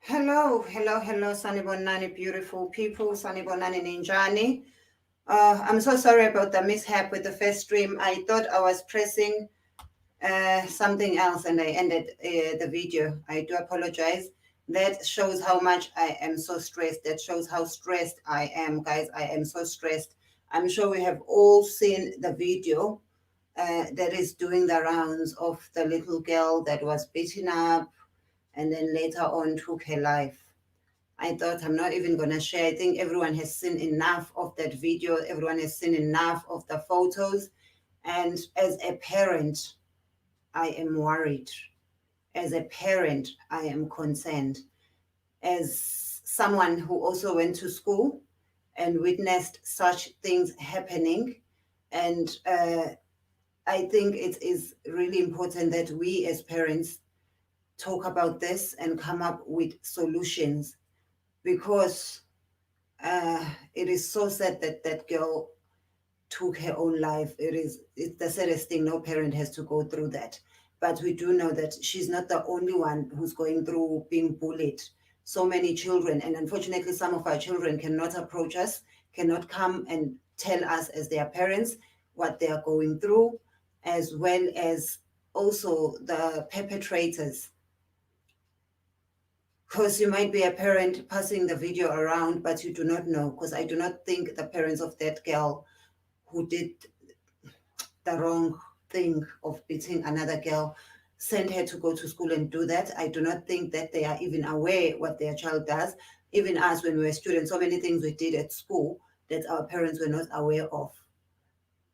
Hello, Sanibonani, beautiful people, Sanibonani Ninjani. I'm so sorry about the mishap with the first stream. I thought I was pressing something else and I ended the video. I do apologize. That shows how much I am so stressed. That shows how stressed I am, guys. I am so stressed. I'm sure we have all seen the video that is doing the rounds of the little girl that was beaten up and then later on took her life. I thought I'm not even going to share. I think everyone has seen enough of that video. Everyone has seen enough of the photos. And as a parent, I am worried. As a parent, I am concerned. As someone who also went to school and witnessed such things happening, and I think it is really important that we as parents talk about this and come up with solutions because it is so sad that that girl took her own life. It's the saddest thing. No parent has to go through that. But we do know that she's not the only one who's going through being bullied. So many children, and unfortunately, some of our children cannot approach us, cannot come and tell us as their parents what they are going through, as well as also the perpetrators, because you might be a parent passing the video around, but you do not know. Because I do not think the parents of that girl who did the wrong thing of beating another girl sent her to go to school and do that. I do not think that they are even aware what their child does. Even us, when we were students, so many things we did at school that our parents were not aware of.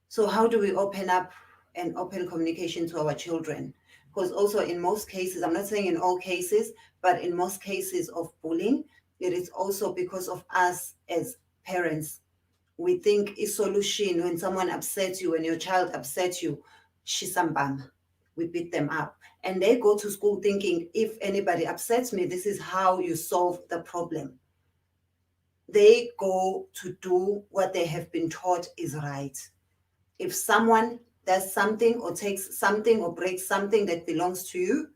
So how do we open up and open communication to our children? Because also in most cases, I'm not saying in all cases, but in most cases of bullying, it is also because of us as parents. We think a solution when someone upsets you, when your child upsets you, shisambam, we beat them up. And they go to school thinking, if anybody upsets me, this is how you solve the problem. They go to do what they have been taught is right. If someone does something or takes something or breaks something that belongs to you,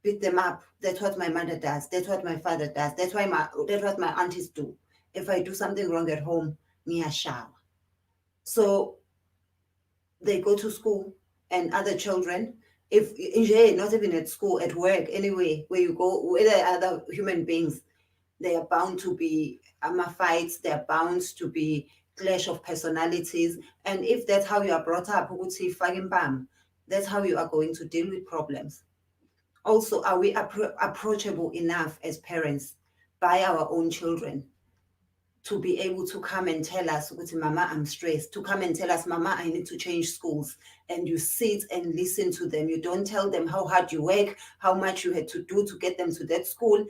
beat them up. That's what my mother does. That's what my father does. That's what my aunties do. If I do something wrong at home, shower. So they go to school and other children, if not even at school, at work, anyway, where you go, where there are other human beings, they are bound to be fights, they are bound to be clash of personalities. And if that's how you are brought up, that's how you are going to deal with problems. Also, are we approachable enough as parents by our own children to be able to come and tell us, Mama, I'm stressed, to come and tell us, Mama, I need to change schools. And you sit and listen to them. You don't tell them how hard you work, how much you had to do to get them to that school,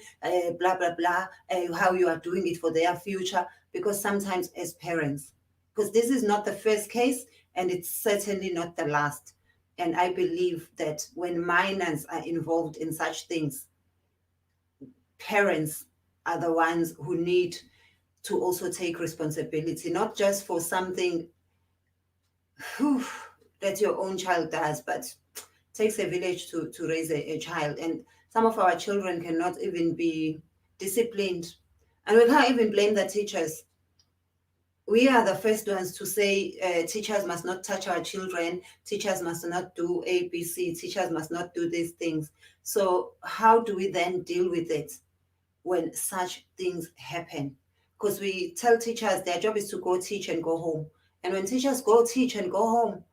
blah, blah, blah, how you are doing it for their future. Because sometimes as parents, because this is not the first case and it's certainly not the last. And I believe that when minors are involved in such things, parents are the ones who need to also take responsibility, not just for something that your own child does, but it takes a village to raise a child. And some of our children cannot even be disciplined. And we can't even blame the teachers. We are the first ones to say teachers must not touch our children, teachers must not do ABC, teachers must not do these things. So how do we then deal with it when such things happen? Because we tell teachers their job is to go teach and go home. And when teachers go teach and go home,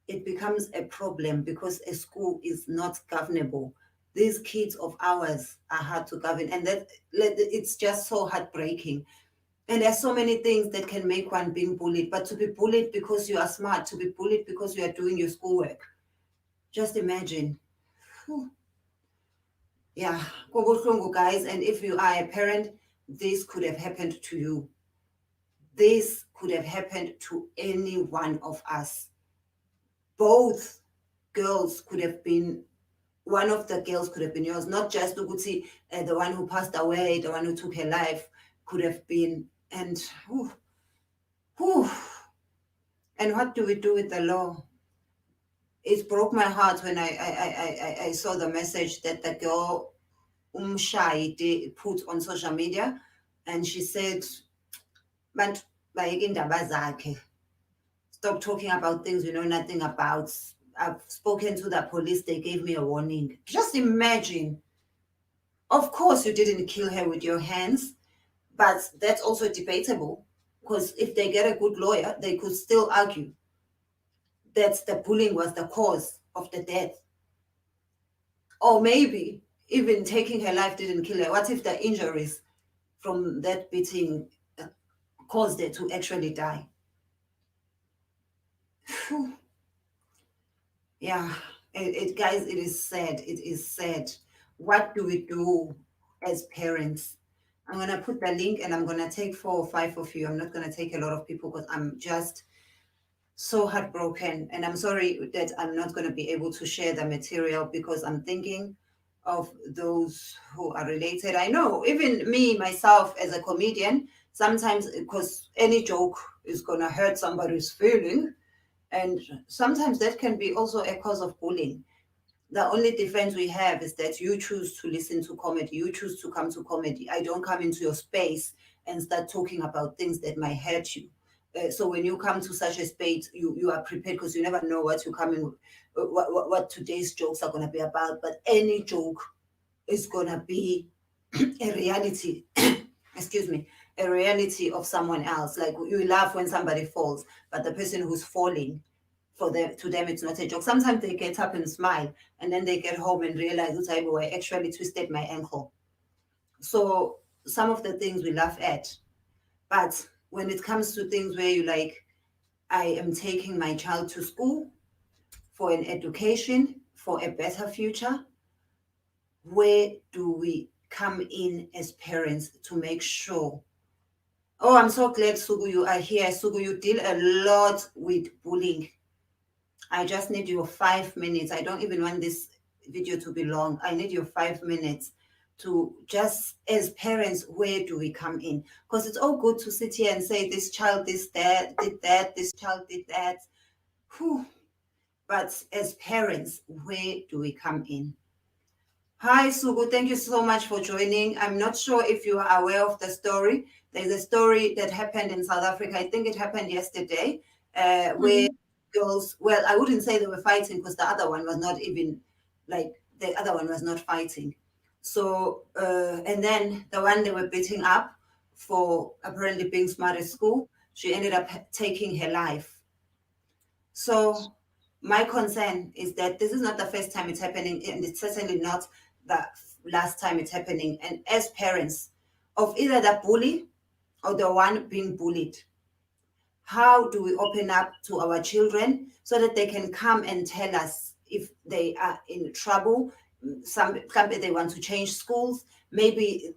it becomes a problem because a school is not governable. These kids of ours are hard to govern, and that it's just so heartbreaking. And there's so many things that can make one being bullied, but to be bullied because you are smart, to be bullied because you are doing your schoolwork, just imagine. Whew. Yeah, kubuhlungu, guys. And if you are a parent, this could have happened to you. This could have happened to any one of us. Both girls could have been, one of the girls could have been yours, not just Uguti, the one who passed away, the one who took her life, could have been. And whew, whew. And what do we do with the law? It broke my heart when I saw the message that the girl umshayide put on social media, and she said, "Bantu bayeke indaba zakhe. Stop talking about things you know nothing about. I've spoken to the police, they gave me a warning." Just imagine. Of course, you didn't kill her with your hands, but that's also debatable, because if they get a good lawyer, they could still argue that the bullying was the cause of the death. Or maybe even taking her life didn't kill her. What if the injuries from that beating caused her to actually die? Phew. Yeah, guys, it is sad. It is sad. What do we do as parents? I'm gonna put the link, and I'm gonna take 4 or 5 of you. I'm not gonna take a lot of people because I'm just so heartbroken, and I'm sorry that I'm not gonna be able to share the material because I'm thinking of those who are related. I know even me myself as a comedian, sometimes because any joke is gonna hurt somebody's feeling, and sometimes that can be also a cause of bullying. The only defense we have is that you choose to listen to comedy, you choose to come to comedy. I don't come into your space and start talking about things that might hurt you. So when you come to such a space, you are prepared, because you never know what you're coming, what today's jokes are going to be about. But any joke is going to be a reality. Excuse me, a reality of someone else. Like, you laugh when somebody falls, but the person who's falling, for them, to them it's not a joke. Sometimes they get up and smile, and then they get home and realize, oh, I actually twisted my ankle. So some of the things we laugh at, but when it comes to things where you like, I am taking my child to school for an education, for a better future, where do we come in as parents to make sure? Oh, I'm so glad, Sugu, you are here. Sugu, you deal a lot with bullying. I just need your 5 minutes. I don't even want this video to be long. I need your 5 minutes to just, as parents, where do we come in? Because it's all good to sit here and say, this child did that, this child did that. Whew. But as parents, where do we come in? Hi, Sugu. Thank you so much for joining. I'm not sure if you are aware of the story. There's a story that happened in South Africa. I think it happened yesterday, where girls, well, I wouldn't say they were fighting, because the other one was not even, like, the other one was not fighting. So, and then the one they were beating up for apparently being smart at school, she ended up taking her life. So my concern is that this is not the first time it's happening, and it's certainly not the last time it's happening. And as parents of either the bully or the one being bullied, how do we open up to our children so that they can come and tell us if they are in trouble? Maybe they want to change schools. Maybe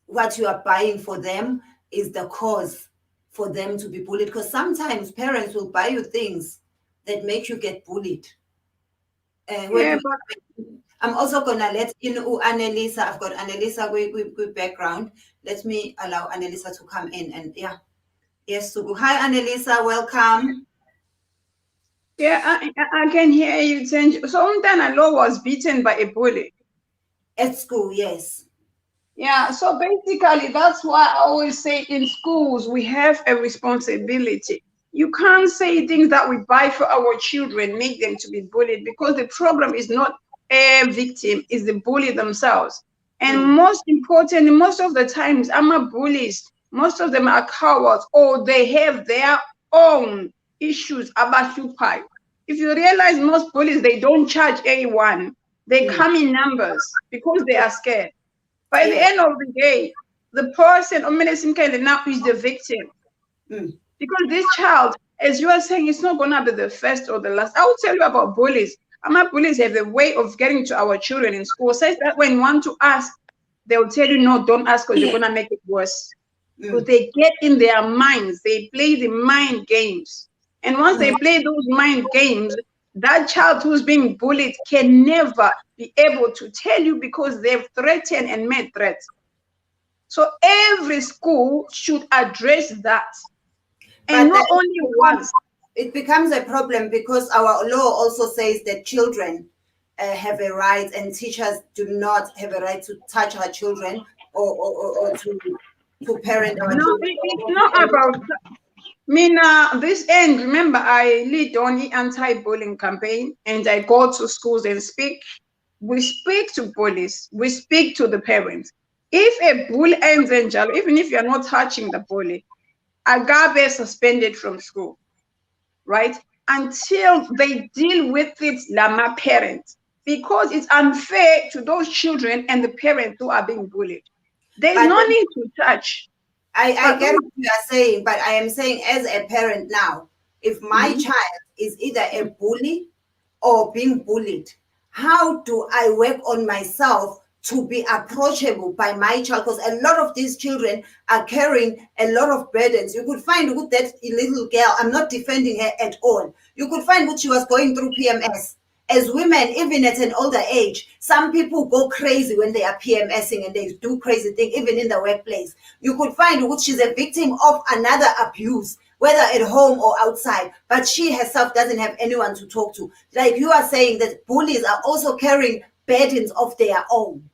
what you are buying for them is the cause for them to be bullied. Because sometimes parents will buy you things that make you get bullied. Yeah, but I'm also gonna let in Annalisa. I've got Annalisa with background. Let me allow Annalisa to come in, and yeah. Yes, Sugu. Hi, Annalisa. Welcome. yeah, I can hear you, Tenji. So Umntana was beaten by a bully. At school, yes. Yeah, so basically that's why I always say in schools we have a responsibility. You can't say things that we buy for our children, make them to be bullied, because the problem is not a victim, is the bully themselves. And Mm, most importantly, most of the times, I'm bullies, most of them are cowards, or they have their own issues about you. If you realize most bullies, they don't charge anyone. They mm. come in numbers because they are scared. By the Yes. end of the day, the person or medicine kind now is the victim. Mm, Because this child, as you are saying, it's not gonna be the first or the last. I will tell you about bullies. Our bullies have a way of getting to our children in school. Says that when you want to ask, they'll tell you no, don't ask, because you're gonna make it worse. Because mm, they get in their minds, they play the mind games. And once mm. they play those mind games, that child who's being bullied can never be able to tell you, because they've threatened and made threats. So every school should address that. And But then not only one. it becomes a problem, because our law also says that children have a right, and teachers do not have a right to touch our children, or to parent our No, children. it's not about Mina, this end, remember, I lead on the anti-bullying campaign and I go to schools and speak. We speak to bullies, we speak to the parents. If a bully ends in jail, even if you're not touching the bully, Agape suspended from school, right? Until they deal with it, Lama parents, because it's unfair to those children and the parents who are being bullied. There's But no need to touch. I But get what you are saying, but I am saying, as a parent now, if my Mhm. child is either a bully or being bullied, how do I work on myself to be approachable by my child? Because a lot of these children are carrying a lot of burdens. You could find with that little girl, I'm not defending her at all. You could find what she was going through PMS. As women, even at an older age, some people go crazy when they are PMSing and they do crazy things, even in the workplace. You could find what she's a victim of another abuse, whether at home or outside, but she herself doesn't have anyone to talk to. Like you are saying, that bullies are also carrying burdens of their own.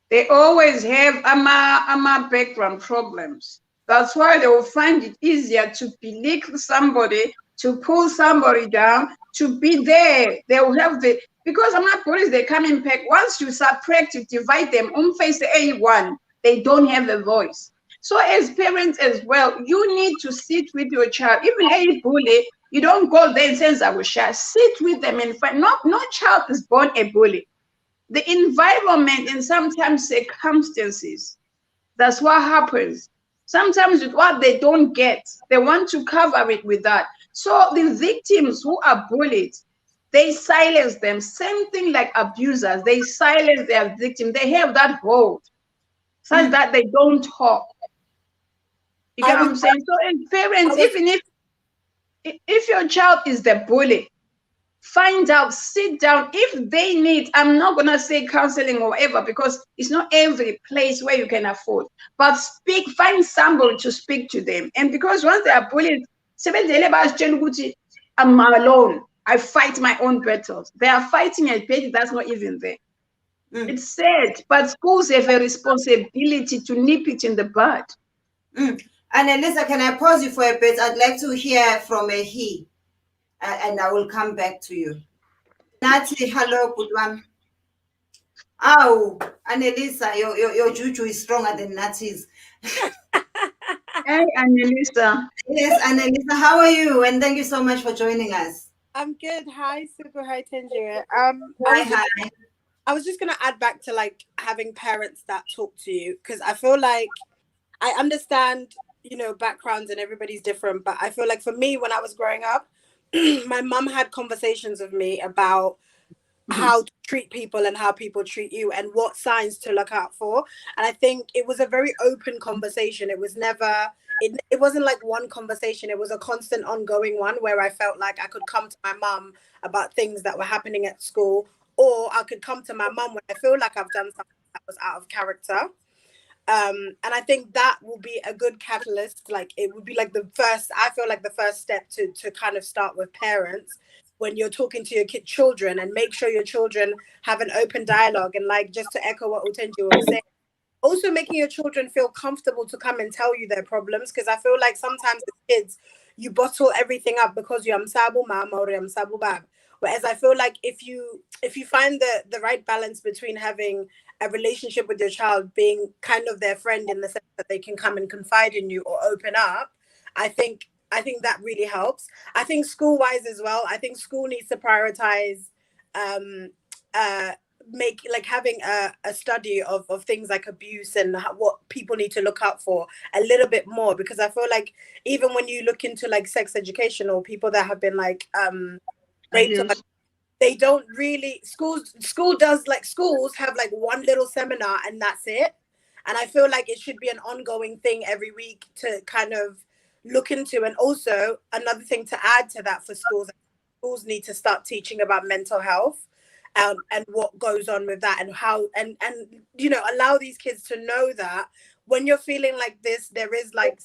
They always have ama background problems. That's why they will find it easier to belittle somebody, to pull somebody down, to be there. They will have the because ama police they come in pack. Once you subtract, you divide them. Face A1, they don't have a voice. So as parents as well, you need to sit with your child. Even a bully, you don't go there and say, I will share. Sit with them and find. No child is born a bully, the environment and sometimes circumstances. That's what happens. Sometimes with what they don't get, they want to cover it with that. So the victims who are bullied, they silence them. Same thing like abusers, they silence their victim. They have that hold such Mm. that they don't talk. You I get what was I'm saying? So as I parents, was even if your child is the bully, find out, sit down. If they need, I'm not going to say counseling or whatever, because it's not every place where you can afford, but speak, find somebody to speak to them. And because once they are bullied, I'm alone, I fight my own battles. They are fighting a battle that's not even there. Mm. It's sad, but schools have a responsibility to nip it in the bud. Mm. And Elisa, can I pause you for a bit? I'd like to hear from a he, and I will come back to you. Nati, hello, good one. Oh, Annelisa, your juju is stronger than Nati's. Hey, Annalisa. Yes, Annelisa, how are you? And thank you so much for joining us. I'm good. Hi, super. Hi, Tangier. Hi, hi. I was just gonna add back to like having parents that talk to you because I feel like I understand, backgrounds and everybody's different, but I feel like for me, when I was growing up, my mum had conversations with me about Mhm. how to treat people and how people treat you and what signs to look out for. And I think it was a very open conversation. It was never it wasn't like one conversation. It was a constant ongoing one where I felt like I could come to my mum about things that were happening at school, or I could come to my mum when I feel like I've done something that was out of character. And I think that will be a good catalyst. Like it would be like the first, I feel like the first step to kind of start with parents when you're talking to your children, and make sure your children have an open dialogue. And like, just to echo what Utenji was saying, also making your children feel comfortable to come and tell you their problems, because I feel like sometimes as kids you bottle everything up because you're msabu mama or msabu bab. Whereas I feel like if you find the right balance between having a relationship with your child, being kind of their friend in the sense that they can come and confide in you or open up, I think that really helps. I think school wise as well, I think school needs to prioritize um uh make like having a study of things like abuse and what people need to look out for a little bit more, because I feel like even when you look into like sex education or people that have been like raped, or Abuse. they don't really, schools have like one little seminar and that's it. And I feel like it should be an ongoing thing every week to kind of look into. And also another thing to add to that for schools need to start teaching about mental health, and what goes on with that, and how, and allow these kids to know that when you're feeling like this, there is like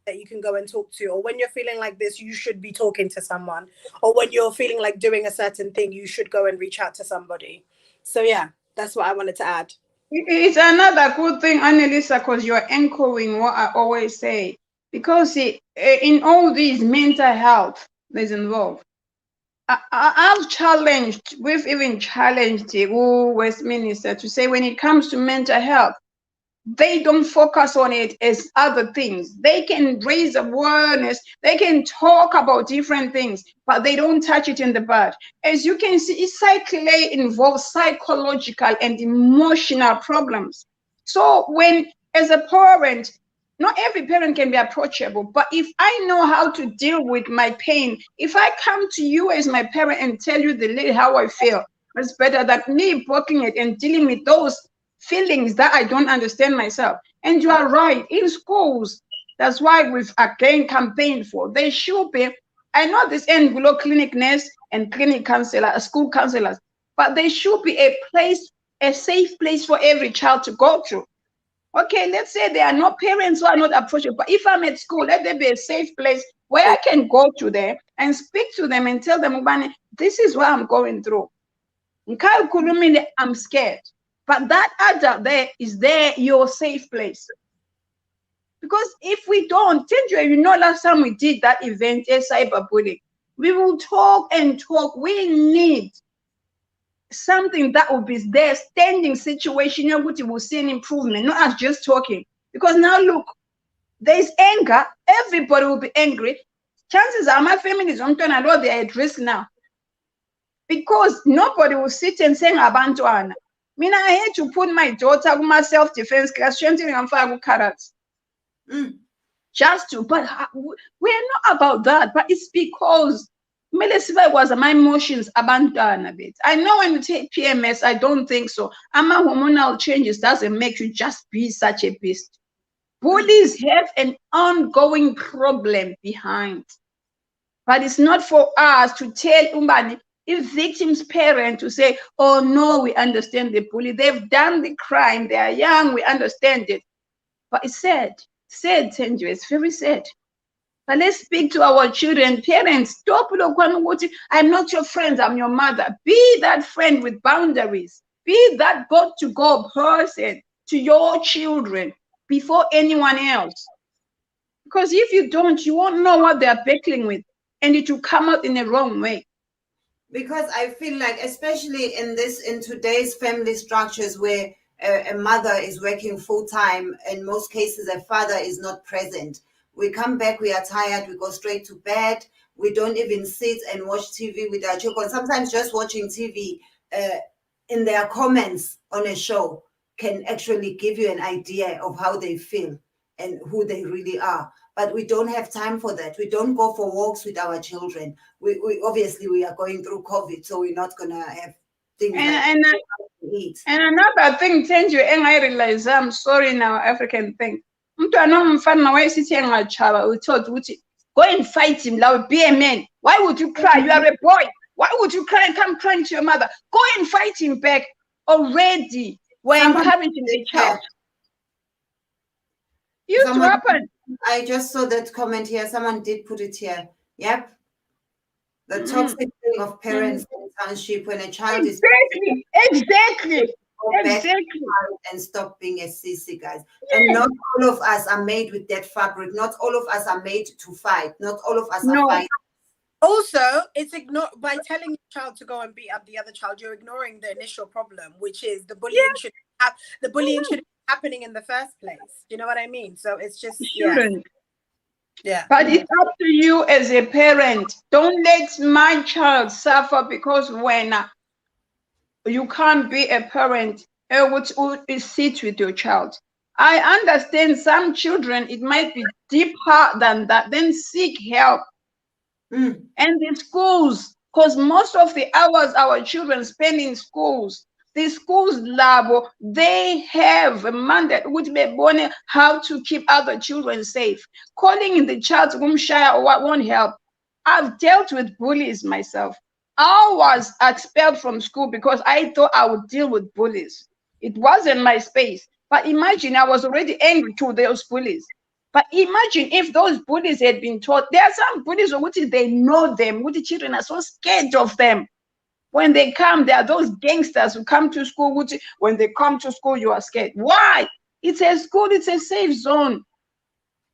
that you can go and talk to, or when you're feeling like this, you should be talking to someone, or when you're feeling like doing a certain thing, you should go and reach out to somebody. So yeah, that's what I wanted to add. It's another good thing, Annalisa, because you're echoing what I always say. Because in all these, mental health is involved. I've challenged, we've even challenged the Westminster to say when it comes to mental health, they don't focus on it as other things. They can raise awareness, they can talk about different things, but they don't touch it in the bud. As you can see, cycle involves psychological and emotional problems. So when, as a parent, not every parent can be approachable, but if I know how to deal with my pain, if I come to you as my parent and tell you how I feel, it's better than me blocking it and dealing with those feelings that I don't understand myself. And you are right, in schools, that's why we've again campaigned for, they should be, I know this end below clinic nurse and clinic counselor, school counselors, but they should be a place, a safe place for every child to go to. Okay, let's say there are no parents who are not approachable, but if I'm at school, let there be a safe place where I can go to them and speak to them and tell them, this is what I'm going through. I'm scared. But that adult there is there, your safe place. Because if we don't, last time we did that event, cyberbullying, we will talk and talk. We need something that will be there, standing situation, which will see an improvement, not us just talking. Because now look, there's anger, everybody will be angry. Chances are my family is on turn, I know they're at risk now. Because nobody will sit and say Abantuana. I had to put my daughter in my self-defense class, carrots. Just to, but we're not about that. But it's because Melisiba was my emotions abandoned a bit. I know when you take PMS, I don't think so. Hormonal changes doesn't make you just be such a beast. Bullies have an ongoing problem behind. But it's not for us to tell Umbani, if victim's parent to say, oh no, we understand the bully. They've done the crime. They are young. We understand it. But it's sad, Tenjiwe. It's very sad. But let's speak to our children. Parents, stop. I'm not your friend. I'm your mother. Be that friend with boundaries. Be that go-to-go person to your children before anyone else. Because if you don't, you won't know what they're battling with. And it will come out in the wrong way. Because I feel like, especially in today's family structures where a mother is working full-time, in most cases a father is not present. We come back, we are tired, we go straight to bed. We don't even sit and watch TV with our children. Sometimes just watching TV in their comments on a show can actually give you an idea of how they feel and who they really are. But we don't have time for that. We don't go for walks with our children. We obviously we are going through COVID, so we're not gonna have things and another thing, Tenjiwe, and I realize, I'm sorry now, African thing. We thought, go and fight him, like, be a man. Why would you cry? You are a boy. Why would you cry and come crying to your mother? Go and fight him back. Already, we're encouraging the child. Used to happen. I just saw that comment here. Someone did put it here. Yep. The toxic thing of parents in township when a child is exactly. And stop being a sissy, guys. And not all of us are made with that fabric. Not all of us are made to fight. Not all of us are fighting. Also, it's by telling your child to go and beat up the other child, you're ignoring the initial problem, which is the bullying should be happening in the first place. You know what I mean? So it's just yeah. But it's up to you as a parent. Don't let my child suffer because when you can't be a parent which will sit with your child. I understand some children, it might be deeper than that. Then seek help. And the schools, because most of the hours our children spend in schools, the schools lab, they have a mandate which be born how to keep other children safe. Calling in the child's room shy or what won't help. I've dealt with bullies myself. I was expelled from school because I thought I would deal with bullies. It wasn't my space. But imagine I was already angry to those bullies. But imagine if those bullies had been taught. There are some bullies which they know them, which the children are so scared of them. When they come, there are those gangsters who come to school, which when they come to school, you are scared. Why? It's a school, it's a safe zone.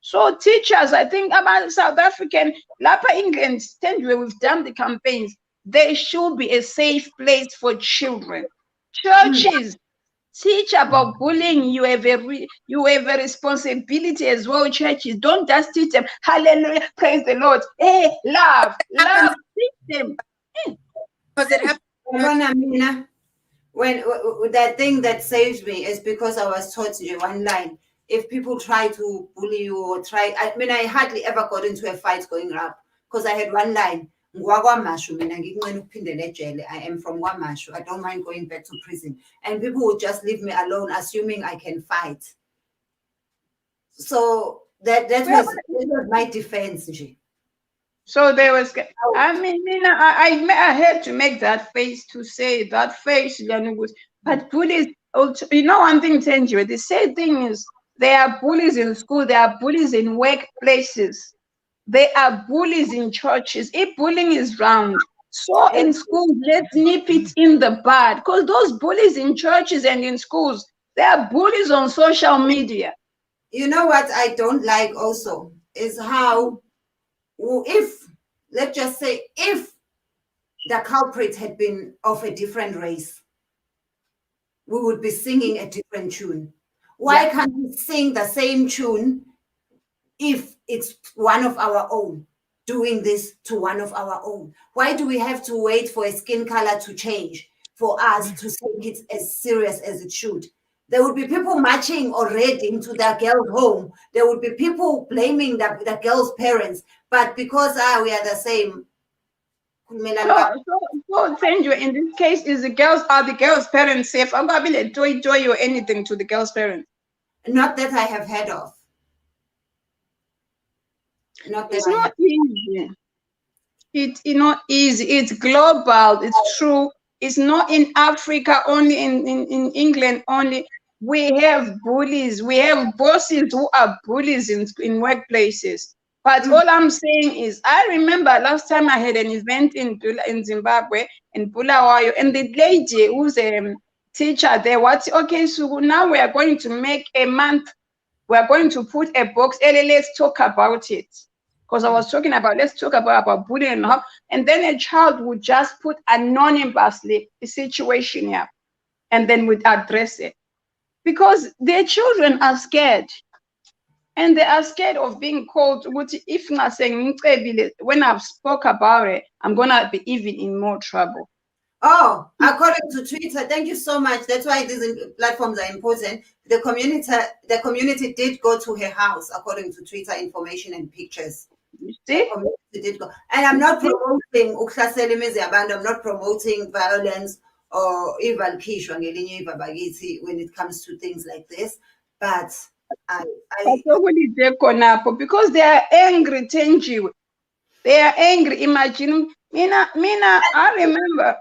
So teachers, I think about South African, Lapa England, where we've done the campaigns, there should be a safe place for children. Churches, teach about bullying. You have a responsibility as well. Churches, don't just teach them hallelujah, praise the Lord. Hey, love, teach them. Because it happens. When that thing that saves me is because I was taught one line. If people try to bully you or I mean, I hardly ever got into a fight going up because I had one line. I am from Wamashu. I don't mind going back to prison. And people would just leave me alone, assuming I can fight. So that was my defense. So there was, I mean, I had to make that face to say that face, but bullies, also, one thing, Thenjiwe, the sad thing is there are bullies in school, there are bullies in workplaces, there are bullies in churches. If bullying is round, so in schools, let's nip it in the bud, because those bullies in churches and in schools, there are bullies on social media. You know what I don't like also is how, if, let's just say, if the culprit had been of a different race, we would be singing a different tune. Why can't we sing the same tune if it's one of our own doing this to one of our own? Why do we have to wait for a skin color to change for us to take it as serious as it should? There would be people marching already into their girl's home. There would be people blaming the girl's parents. But because we are the same. So Thenjiwe, in this case, are the girls' parents safe? I'm going to be joy or anything to the girls' parents. Not that I have heard of. It's not easy. It's not easy. It's global. It's true. It's not in Africa only, in England only. We have bullies. We have bosses who are bullies in workplaces. But all I'm saying is, I remember last time I had an event in Zimbabwe, in Bulawayo, and the lady who's a teacher there, so now we are going to make a month, we are going to put a box, let's talk about it. Because I was talking about, let's talk about bullying, and then a child would just put anonymously the situation here, and then would address it. Because their children are scared. And they are scared of being called, which if not saying, when I've spoke about it, I'm going to be even in more trouble. Oh, according to Twitter, thank you so much. That's why these platforms are important. The community did go to her house, according to Twitter information and pictures. You see? The community did go. And I'm not promoting I'm not promoting violence or evil when it comes to things like this. But because they are angry, Thenjiwe. They are angry. Imagine, Mina, I remember.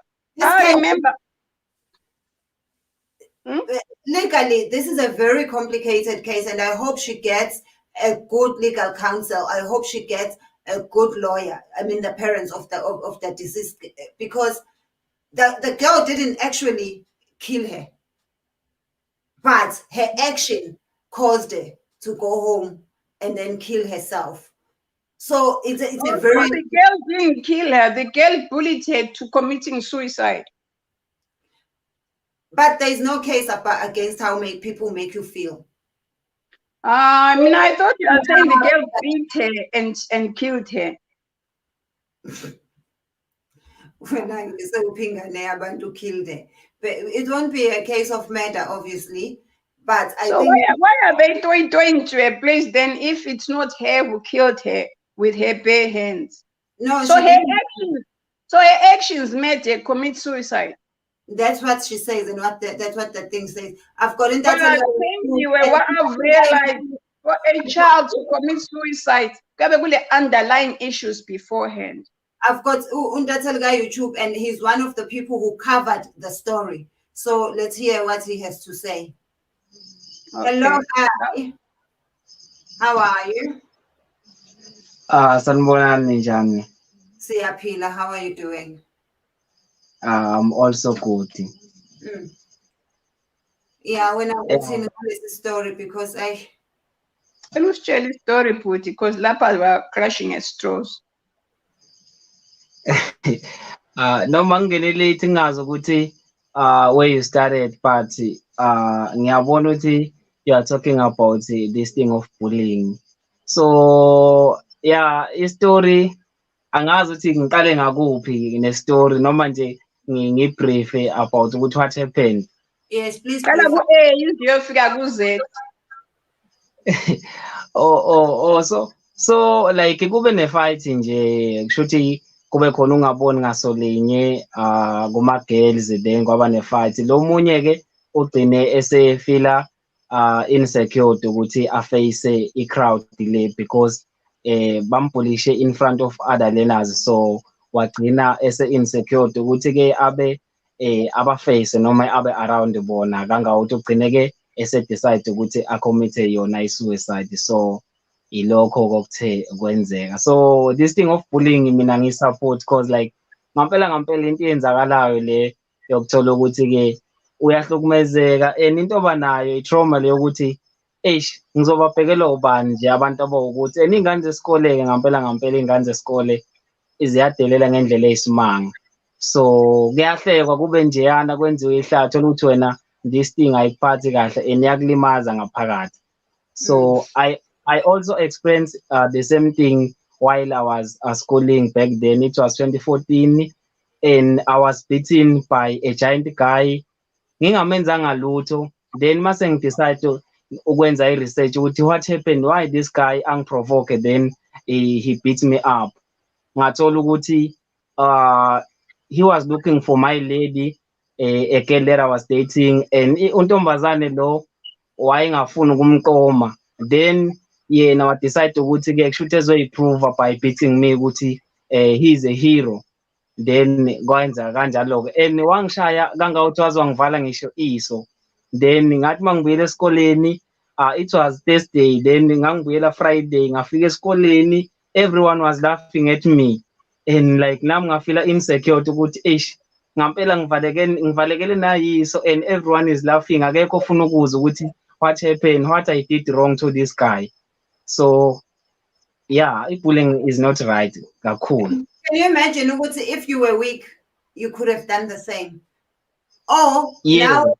Legally, this is a very complicated case, and I hope she gets a good legal counsel. I hope she gets a good lawyer. I mean, the parents of the deceased, because the girl didn't actually kill her, but her action caused her to go home and then kill herself. So it's a very. The girl didn't kill her. The girl bullied her to committing suicide. But there is no case against how people make you feel. I thought you were saying the girl beat her and killed her. When I say abantu killed her, but it won't be a case of murder, obviously. But I think why are they going to a place then if it's not her who killed her with her bare hands? No. So her actions made her commit suicide. That's what she says, and that's what the thing says. I've got in that. What I've realized for a child to commit suicide, there underlying issues beforehand. I've got Undatalga YouTube, and he's one of the people who covered the story. So let's hear what he has to say. Okay. Hello, hi. How are you? Sanibonani njani? Siyaphila, how are you doing? I'm also good. Mm. Yeah, when I'm Yeah. watching this story because I Elusitshela story bhuti because lapha we're crashing at straws. Noma ngingene late ngazi ukuthi where you started, but ngiyabona ukuthi you are talking about this thing of bullying. So yeah, istory angazi ukuthi ngiqale ngakuphi nestory noma nje ngibrief about ukuthi what happened. yes, please Qala brief. ku-A uze uyofika ku-Z. So like kube ne-fight nje kusho ukuthi kube khona ungaboni ngasolinye kuma-girls then kwaba ne-fight. Lo munye ke ugcine esefila insecure ukuthi aface i-crowd le because bambhulishe in front of other learners, so wagcina ese-insecure ukuthi ke abe abaface noma abe around bona kangakuthi ugcine ke ese-decide ukuthi accommit yona i-suicide. So ilokho kokuthe kwenzeka. So this thing of bullying mina ngi-support because like ngampela into eyenzakalayo le yokuthola ukuthi-ke uyahlukumezeka and into abanayo i-trauma le yokuthi eish ngizobabhekela ubani nje abantu abawukuthi and iy'ngane zesikole-ke ngampela iy'ngane zesikole ziyadelela ngendlela eyisimanga. So kuyahlekwa kube njeyana kwenziwe ihlathi thola ukuthi wena this thing ayikuphathi kahle and iyakulimaza ngaphakathi. So I also experienced the same thing while I was schooling back then. It was 2014 and I was beaten by a giant guy. Ngingamenzanga lutho. Then mase ngidecide ukwenza i-research ukuthi what happened, why this guy unprovoke then he beat me up. Ngathola ukuthi he was looking for my lady, a girl that I was dating, and untombazane lo wayengafuni ukumqoma. Then yena wa decide ukuthi ke kushuthi ezoyiprove by beating me ukuthi he is a hero. Then kwenza kanjalo ke and wangishaya kangawuthi wazwangivala ngisho iso. Then ngathi mangibuyela esikoleni it was Thursday, then ngangibuyela Friday ngafika esikoleni everyone was laughing at me and like nami ngafila insecure ukuthi eish ngampela ngivalekele nayiso and everyone is laughing, akekho ofuna ukuza ukuthi what happened, what I did wrong to this guy. So yeah, bullying is not right kakhulu. Can you imagine ukuthi if you were weak, you could have done the same? Or Yeah. now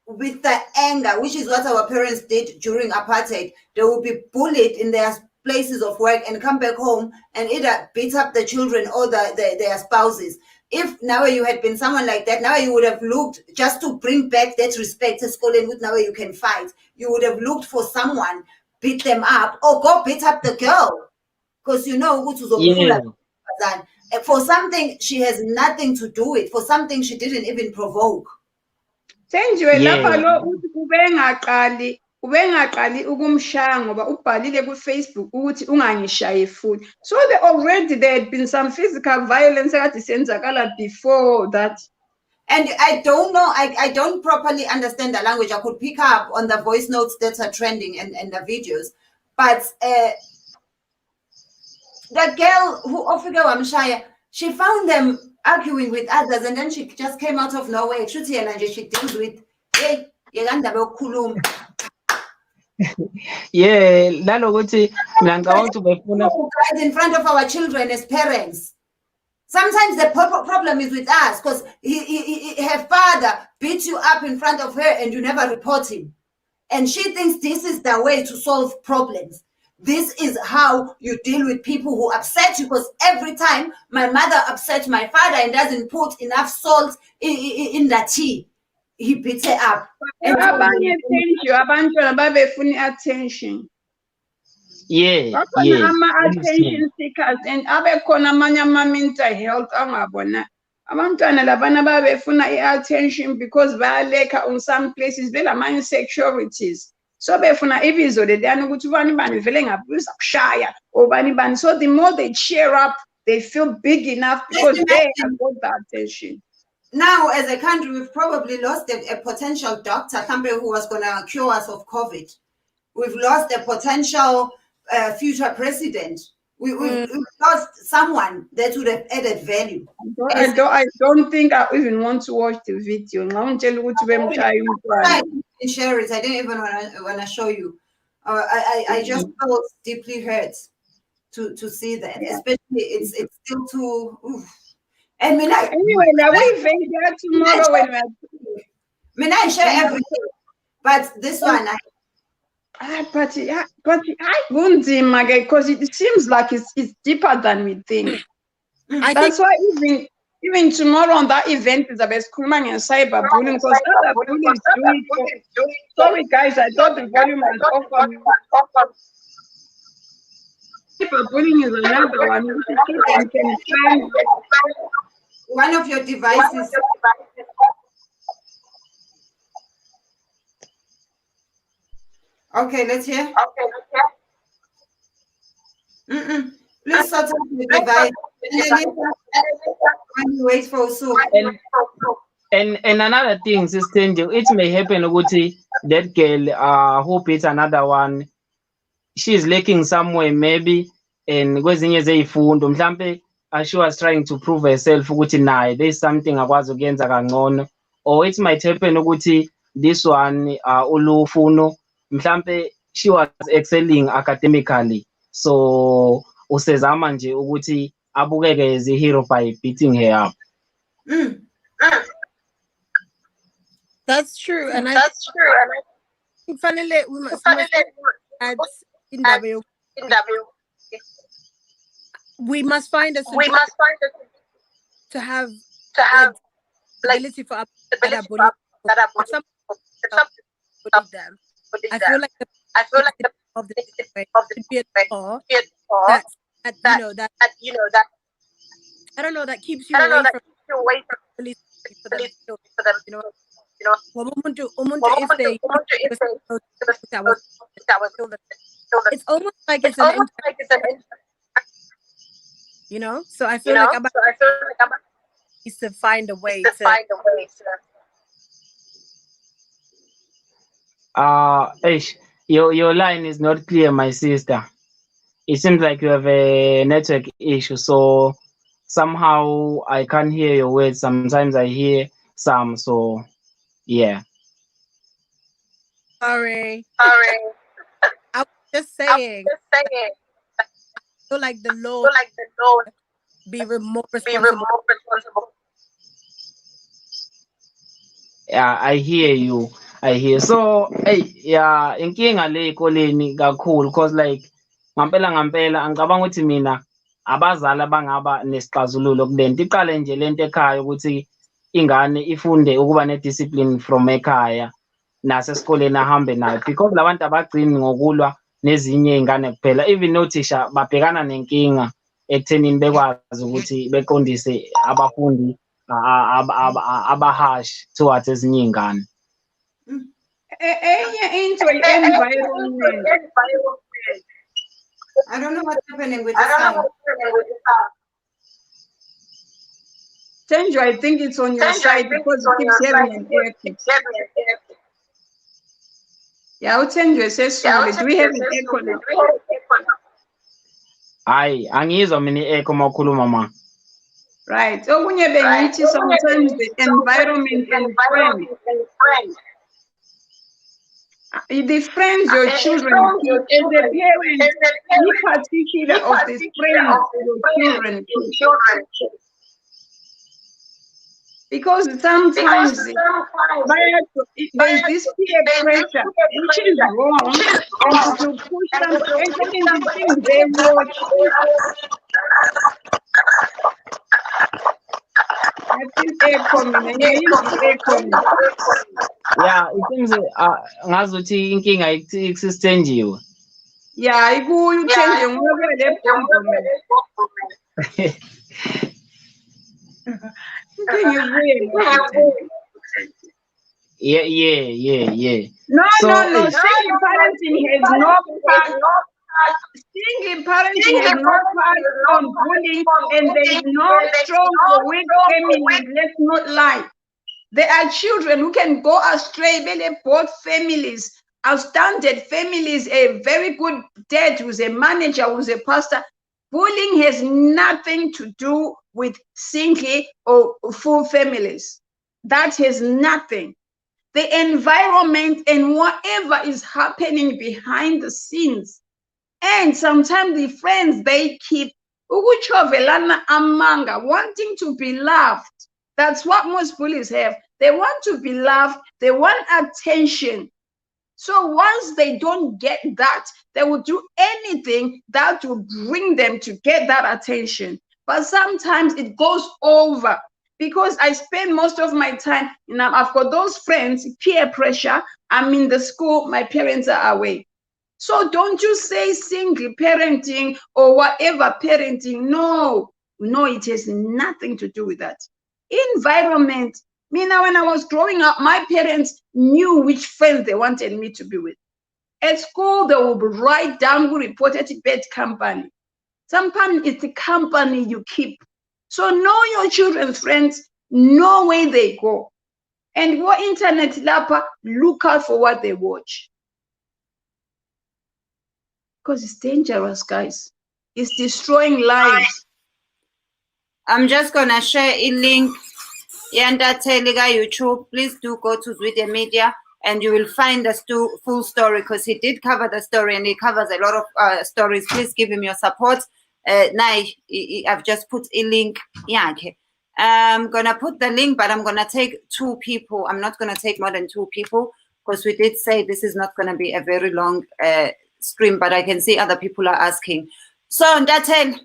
with the anger, which is what our parents did during apartheid, they will be bullied in their places of work and come back home and either beat up the children or their spouses. If now you had been someone like that, now you would have looked just to bring back that respect to school and with now you can fight. You would have looked for someone, beat them up, or go beat up the girl. Because you know Yeah. for something she has nothing to do with, for something she didn't even provoke. Thenjiwe lapha Yeah. lo uthi ubengaqali ukumshaya ngoba ubhalile ku-Facebook ukuthi ungangishayi futhi. So there had been some physical violence ekade senzakala before that. And I don't know, I don't properly understand the language. I could pick up on the voice notes that are trending and the videos. But the girl who Ofika Wamshaya, she found them arguing with others and then she just came out of nowhere. She deals with, hey, Yeah, nanokuthi mina ngicabanga ukuthi ubefuna guys in front of our children as parents. Sometimes the problem is with us because her father beat you up in front of her and you never report him. And she thinks this is the way to solve problems. This is how you deal with people who upset you, because every time my mother upsets my father and doesn't put enough salt in the tea, he beats her up. Abanye Thenjiwe abantwana babefuna i-attention. yeah. Bakhona ama-attention seekers and abekhona amanye ama-mental health angabona. Abantwana labana babefuna i-attention because bayalekha on some places belama-insecurities. So befuna ibizo leliyana ukuthi ubani bani vele ngabuza kushaya obani bani. So the more they cheer up, they feel big enough because they have got the attention. Now, as a country, we've probably lost a potential doctor, somebody who was going to cure us of COVID. We've lost a potential future president. We've lost someone that would have added value. I don't think I even want to watch the video. I didn't share it. I didn't even want to show you. I just felt deeply hurt to see that, especially it's still too. Oof. And anyway, now we think that tomorrow when I share everything, but this one but I wouldn't because it seems like it's deeper than we think. That's why even tomorrow on that event is about screaming and cyberbullying, because other bullies do it. Sorry guys, I thought the volume was off. Cyberbullying is another one. You can find one of your devices. Okay, let's hear. Please sort out the device. And you wait for so. And another thing, Sister Angel, it may happen that girl who beats another one, she's lacking somewhere maybe, and kwezinye zeyifundo mhlambe she was trying to prove herself ukuthi naye there's something akwazi ukuyenza kangcono, or it might happen ukuthi this one ulufuno mhlambe she was excelling academically, so usezama nje ukuthi abukeke as a hero by beating her up. That's true, and finally we must add in W. We must find a solution to have ability for us that are bullied. Some bully them. I feel like the of the should be a law that I don't know, that keeps you away from police for them. You know. If they it's almost like it's an you know, so I feel like I'm needs to find a way to your line is not clear, my sister. It seems like you have a network issue, so somehow I can't hear your words. Sometimes I hear some, so yeah. Sorry. I was just saying. I feel like the law be more responsible. Yeah, I hear you. So yeah, inkinga le ekoleni kakhulu, because like ngampela angicabanga ukuthi mina abazali abangaba nesixazululo kulento. Iqale nje lento ekhaya ukuthi ingane ifunde ukuba ne-discipline from ekhaya nasesikoleni ahambe nayo, because labantu abagcini ngokulwa nezinye iy'ngane kuphela. Even nothisha babhekana nenkinga ekuthenini bekwazi ukuthi beqondise abafundi abahash towards ezinye iy'ngane. Into environment. I don't know what's happening with the sound. Tenjo, I think it's on your side because it keeps having an echo. Yeah, Tenjo says so. Do we have an echo now? Hayi, angizwa mina i-echo makhuluma ma. Right. Okunye bengithi sometimes the environment and friends. The friends your children keep, as a parent, be particular of the friends your children keep. Because sometimes there's this peer pressure, which is wrong, and to push them, and the things they watch. I think yeah, it seems ngazuthi inkinga ikusithenjiwe. Yeah, you change Yeah. No. Single parenting has no part. Single parenting has no part on bullying, and there is no strong or weak family. Let's not lie. There are children who can go astray. Both families outstanding families, a very good dad who's a manager, who's a pastor. Bullying has nothing to do with single or full families. That has nothing. The environment and whatever is happening behind the scenes. And sometimes the friends they keep ukuchovelana amanga, wanting to be loved. That's what most bullies have. They want to be loved, they want attention. So once they don't get that, they will do anything that will bring them to get that attention. But sometimes it goes over because I spend most of my time, I've got those friends, peer pressure. I'm in the school, my parents are away. So don't you say single parenting or whatever parenting. No, it has nothing to do with that. Environment. Me now, when I was growing up, my parents knew which friends they wanted me to be with. At school, they would write down who reported to bad company. Sometimes it's the company you keep. So know your children's friends, know where they go. And what internet lapper, look out for what they watch. Because it's dangerous, guys. It's destroying lives. I'm just gonna share a link. Yanda Teliga YouTube. Please do go to Twitter Media and you will find the full story because he did cover the story and he covers a lot of stories. Please give him your support. Now I've just put a link. Yeah, okay. I'm gonna put the link, but I'm gonna take 2 people. I'm not gonna take more than 2 people because we did say this is not gonna be a very long stream, but I can see other people are asking. So Ndatel,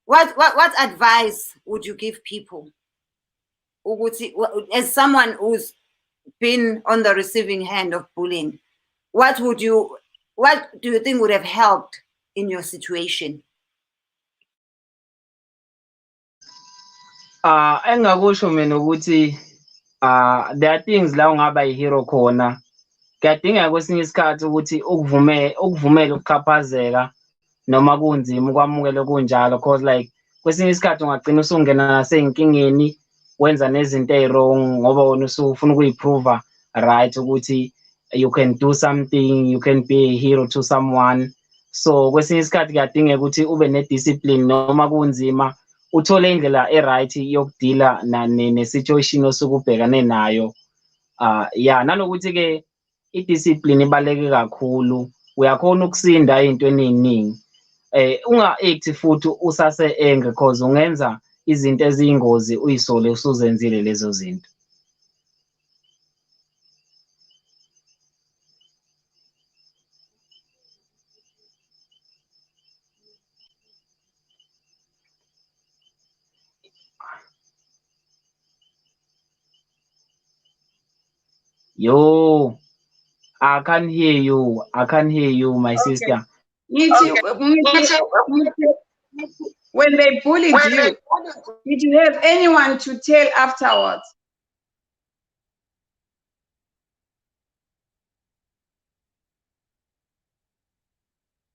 what advice would you give people? As someone who's been on the receiving end of bullying, what do you think would have helped in your situation? Engakusho mina ukuthi there are things la ungaba ihero khona. Kuyadingeka kwesinye isikhathi ukuthi ukuvumele ukuxhaphazeka noma kunzima ukwamukela kunjalo because like kwesinye isikhathi ungagcina usungena nasey'nkingeni wenza nezinto ey'-wrong ngoba wona usufuna ukuyiprova right ukuthi you can do something, you can be a hero to someone. So kwesinye isikhathi kuyadingeka ukuthi ube ne-discipline noma kunzima uthole indlela e-right yokudila ne-situation osuke ubhekane nayo. Yeah, nanokuthi-ke i-discipline ibaluleke kakhulu. Uyakhona ukusinda ey'ntweni ey'ningi. Unga-act futhi usase-angry because ungenza izinto eziyingozi uy'sole usuzenzile lezo zinto. Yo, I can't hear you, my sister. When they bullied you, did you have anyone to tell afterwards?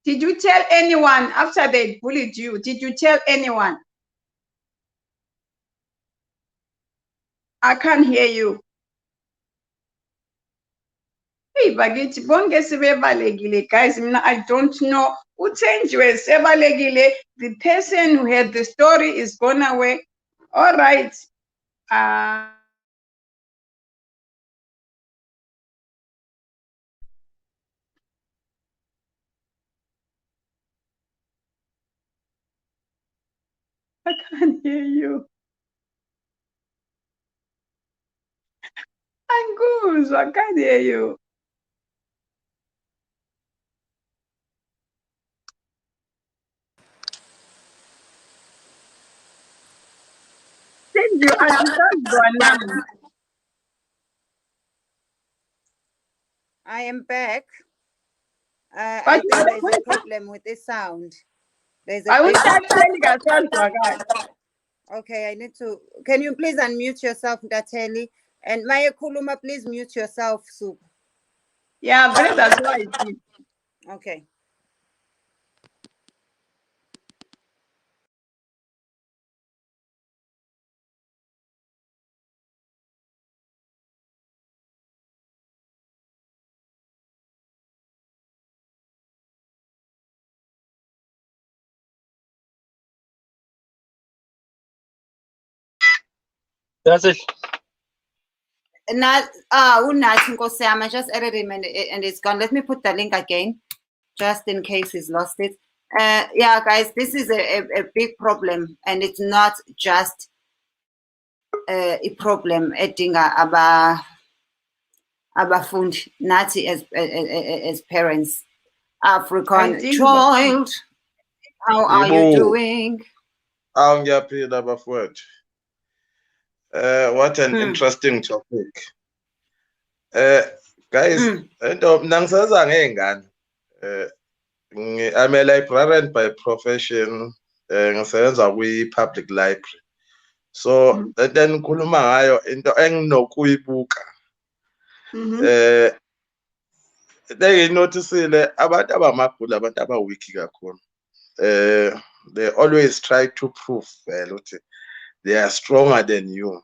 Did you tell anyone after they bullied you? Did you tell anyone? I can't hear you. Hey, bagithi bonke sebebalekile, guys. I don't know. Uthenjiwe sebalekile. The person who had the story is gone away. All right. I can't hear you. Angus, I can't hear you. Thank you. I am sorry, I am back. I think there's a problem with the sound. I will start telling us. Okay, I need to. Can you please unmute yourself, Ndateli? And Maya Kuluma, please mute yourself, Soup. Yeah, but that's why. Okay. That's it. Not Unathi Nkosi yami, I just added him and it's gone. Let me put the link again, just in case he's lost it. Yeah, guys, this is a big problem, and it's not just a problem edinga abafundi nathi as parents. African child, how are you doing? Ngiyaphila bafowethu. What an interesting topic. Guys, into mina ngisebenza ngey'ngane. I'm a librarian by profession. Ngisebenza kwi-public library. So then ngikhuluma ngayo into enginokuyibuka. Ngiyinotisile abantu abamabhulu abantu abawiki kakhulu. They always try to prove ukuthi they are stronger than you.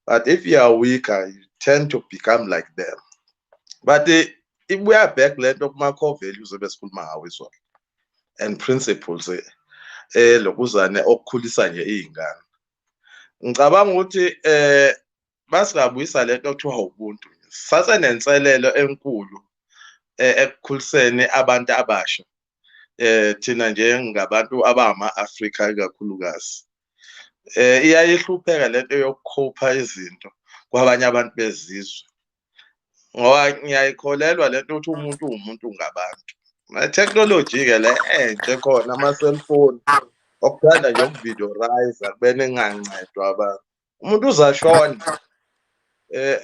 But if you are weaker, you tend to become like them. But if we are back lento kuma-core values ebesikhuluma ngawo izolo and principles lokuzane okukhulisa nje iy'ngane. Ngicabanga ukuthi basingabuyisa lento okuthiwa ubuntu. Sasenenselelo enkulu ekukhuliseni abantu abasha. Thina njengabantu abama-Afrika ikakhulukazi. Iyayihlupheka lento yokukhopha izinto kwabanye abantu bezizwe. Ngoba ngiyayikholelwa lento ukuthi umuntu umuntu ngabantu. Technology-ke le entsha khona ama-cellphone okuthanda nje ukuvideorayiza kubene engancedwa abantu. Umuntu uzashona.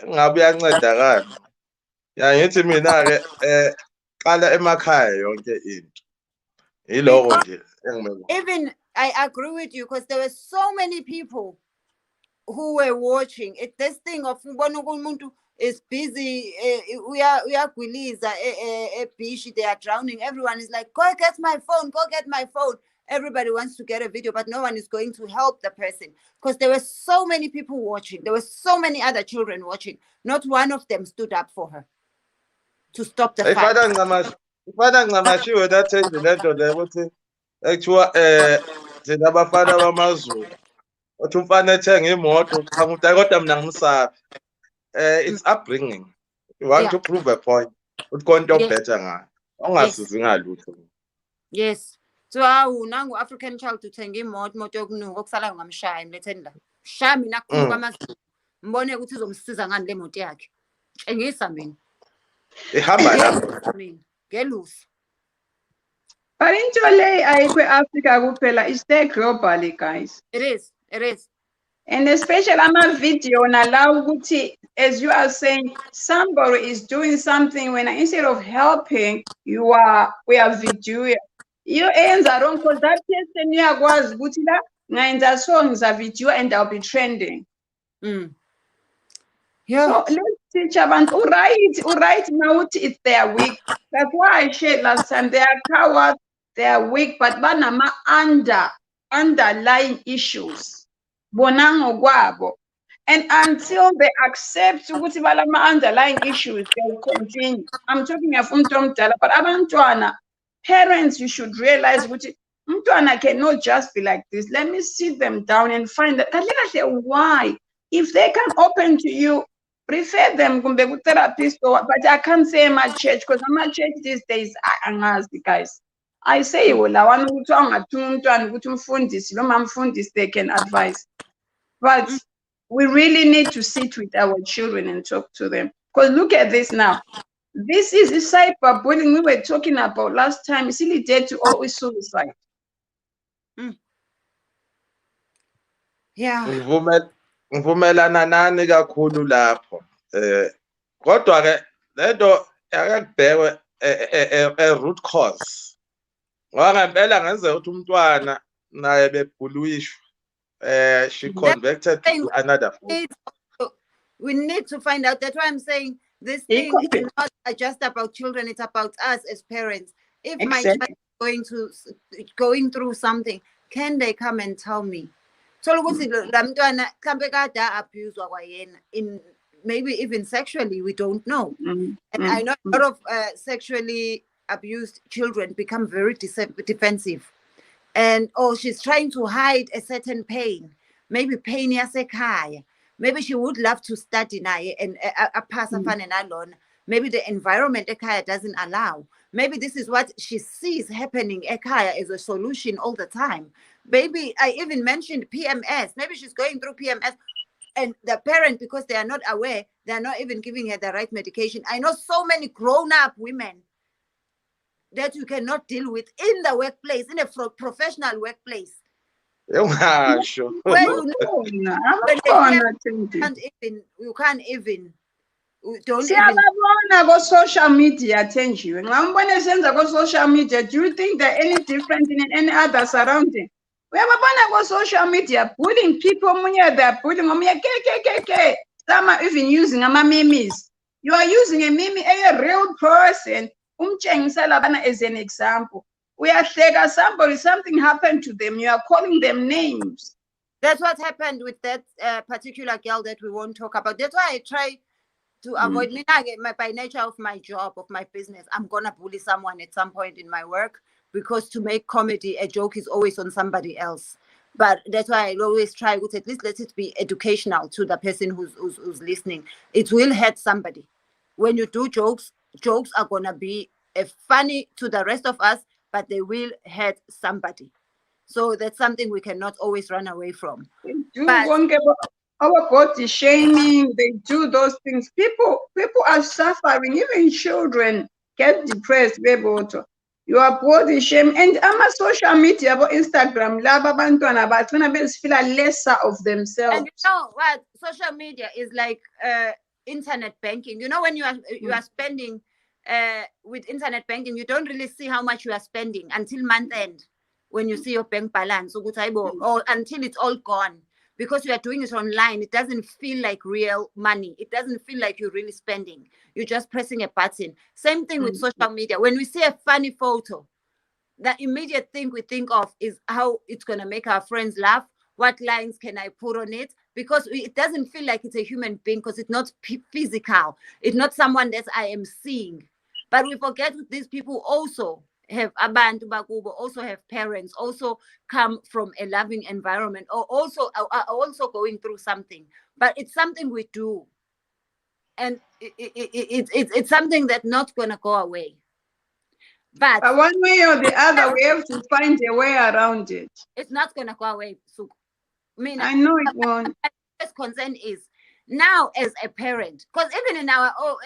Ngabe uyancedakala. Ngithi mina-ke qala emakhaya yonke into. Yiloko nje engimele. Even I agree with you, because there were so many people who were watching. This thing of umuntu is busy, uyagwiliza beach, they are drowning. Everyone is like, go get my phone, go get my phone. Everybody wants to get a video, but no one is going to help the person, because there were so many people watching. There were so many other children watching. Not one of them stood up for her to stop the fight. Ifana ncamashiwe nathenje lento le ukuthi ekuthiwa thina abafana bamaZulu uthi umfana ethenga imoto uchaza ukuthi kodwa mina ngimsabi. It's upbringing. You want to prove a point. Uthi khona into better ngayo. Ongasizi ngalutho. Yes. So nangu African child uthenga imoto yokunuka okusala ngamshaya emletheni la. Shaya mina kukhulu kwamaZulu. Mbone ukuthi izomsiza ngani le moto yakhe. Tshengisa mina. Ihamba lapho. Mina. Gelusi. But into ayikho Africa kuphela, is there globally, guys? It is. It is. And especially ama-video nalawo ukuthi, as you are saying, somebody is doing something when instead of helping, we are videoing. You eyenza wrong, because that person uyakwazi ukuthi la ngayenza so ngiza video and I'll be trending. Yeah. So let's teach abantu. Right now it's their weak. That's why I shared last time. They are cowards, they are weak, but banama underlying issues. Bonango gwabo. And until they accept ukuthi balama underlying issues, they will continue. I'm talking of umntwana, but abantwana, parents, you should realize ukuthi umntwana cannot just be like this. Let me sit them down and find that why. If they can open to you, prefer them kumbe therapist, but I can't say my church, because my church these days angazi, guys. I say lawana ukuthi angathuma umntwana ukuthi umfundisi noma umfundisi, they can advise. But we really need to sit with our children and talk to them. Because look at this now. This is a cyberbullying we were talking about last time. It's really dead to always suicide. Yeah. Ngivumelana nani kakhulu lapho. Kodwa ke lento akakubhekwe root cause. Ngoba ngempela ngenze ukuthi umntwana naye bebhulwishwa. She converted to another form. We need to find out. That's why I'm saying this thing is not just about children, it's about us as parents. If my child is going through something, can they come and tell me? So in maybe even sexually, we don't know. And I know a lot of sexually abused children become very defensive. And she's trying to hide a certain pain, maybe pain yasekhaya, maybe she would love to study naye and a pass afane nalona. Maybe the environment ekhaya doesn't allow. Maybe this is what she sees happening ekhaya as a solution all the time. Maybe I even mentioned PMS. Maybe she's going through PMS, and the parent, because they are not aware, they are not even giving her the right medication. I know so many grown-up women that you cannot deal with in the workplace, in a professional workplace, Sure. where you know when they you can't even don't even. Siyababona ko-social media, Thenjiwe. Nxa umbone esenza ko-social media, do you think they're any different in any other surrounding? Uyababona ko-social media, bullying people, they're bullying, ke. Some are even using ama-memes. You are using a meme, a real person, umtshengisela abana as an example. Uyahleka somebody, something happened to them, you are calling them names. That's what happened with that particular girl that we won't talk about. That's why I try to avoid me by nature of my job, of my business. I'm gonna bully someone at some point in my work, because to make comedy, a joke is always on somebody else. But that's why I always try with at least let it be educational to the person who's listening. It will hurt somebody. When you do jokes are gonna be funny to the rest of us, but they will hurt somebody. So that's something we cannot always run away from. Our body shaming, they do those things. People are suffering, even children get depressed. You are body shame, and I'm social media, about Instagram, feel lesser of themselves. And you know what? Social media is like internet banking. You know, when you are spending with internet banking, you don't really see how much you are spending until month end, when you see your bank balance, or until it's all gone. Because you are doing it online, it doesn't feel like real money. It doesn't feel like you're really spending. You're just pressing a button. Same thing with social media. When we see a funny photo, the immediate thing we think of is how it's going to make our friends laugh. What lines can I put on it? Because it doesn't feel like it's a human being, because it's not physical. It's not someone that I am seeing. But we forget these people also have abantu bakubo, also have parents, also come from a loving environment, or also are also going through something. But it's something we do, and it's something that's not going to go away. But one way or the other, we have to find a way around it. It's not going to go away. So I know it won't. My first concern is now, as a parent, because even in our old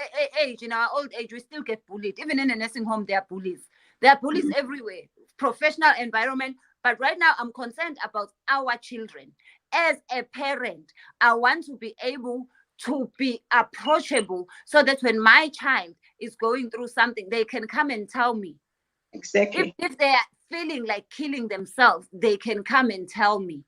age, we still get bullied. Even in a nursing home, there are bullies. There are bullies everywhere, professional environment. But right now, I'm concerned about our children. As a parent, I want to be able to be approachable, so that when my child is going through something, they can come and tell me. Exactly. If they are feeling like killing themselves, they can come and tell me.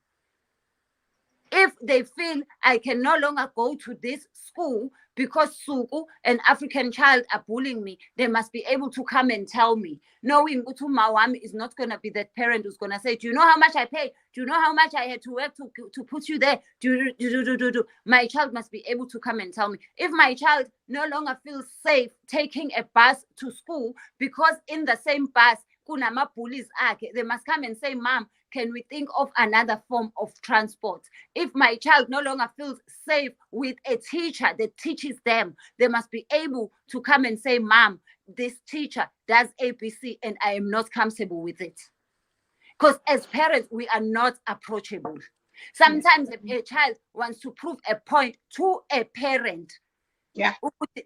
If they feel I can no longer go to this school because Suku, an African child, are bullying me, they must be able to come and tell me. Knowing Utu Mawam is not going to be that parent who's going to say, do you know how much I paid? Do you know how much I had to work to put you there? Do. My child must be able to come and tell me. If my child no longer feels safe taking a bus to school, because in the same bus, kunama bullies, they must come and say, Mom, can we think of another form of transport? If my child no longer feels safe with a teacher that teaches them, they must be able to come and say, Mom, this teacher does ABC and I am not comfortable with it. Because as parents, we are not approachable. Sometimes a child wants to prove a point to a parent. Yeah.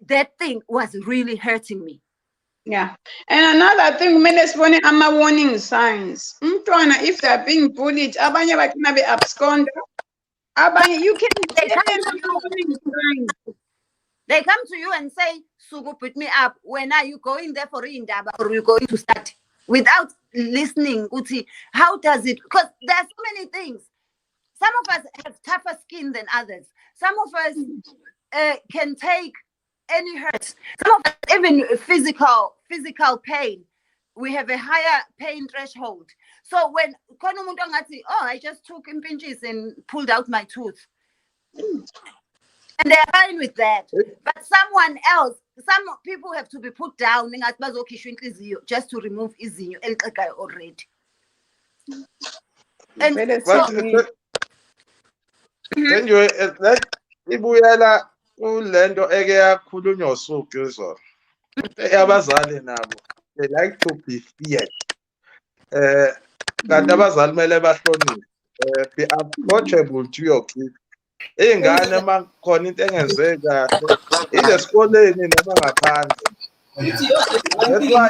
That thing was really hurting me. Yeah. And another thing, I'm a warning signs. If they're being bullied, abanye bakina be abscond. Abanye, you can warning signs. They come to you and say, Sugu, put me up. When are you going there for Indaba, or are you going to start? Without listening, Uti, how does it? Because there are so many things. Some of us have tougher skin than others. Some of us can take any hurt. Some of us, even physical pain, we have a higher pain threshold. So when I just took impinges and pulled out my tooth, and they're fine with that. But someone else, some people have to be put down just to remove izinyo already. And then ibuyela kulento eke yakhulunywa usuku izolo. Abazali nabo they like to be feared. Kanti abazali kumele bahloniphe, be approachable to your kids. Iy'ngane uma khona into engenzeki kahle ilesikoleni noma ngaphandle. That's why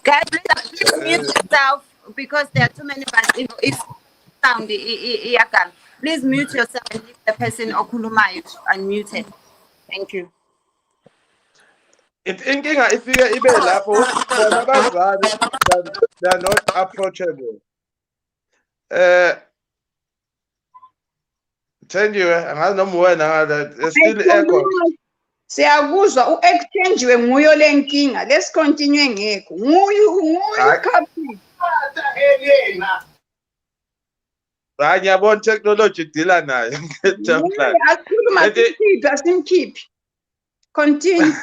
Guys, please mute yourself because there are too many buttons. If sound iyagal, please mute yourself and leave the person okhulumayo unmuted. Thank you. inkinga ifike ibe lapho ukuthi bona abazali they are not approachable. Thenjiwe, angazi noma wena ngale still echo. Siyakuzwa u-exchange nguyo le nkinga. Let's continue ngekho. Nguyu captain. Hayi ngiyabona technology idila nayo. Asimkhiphi. Continue.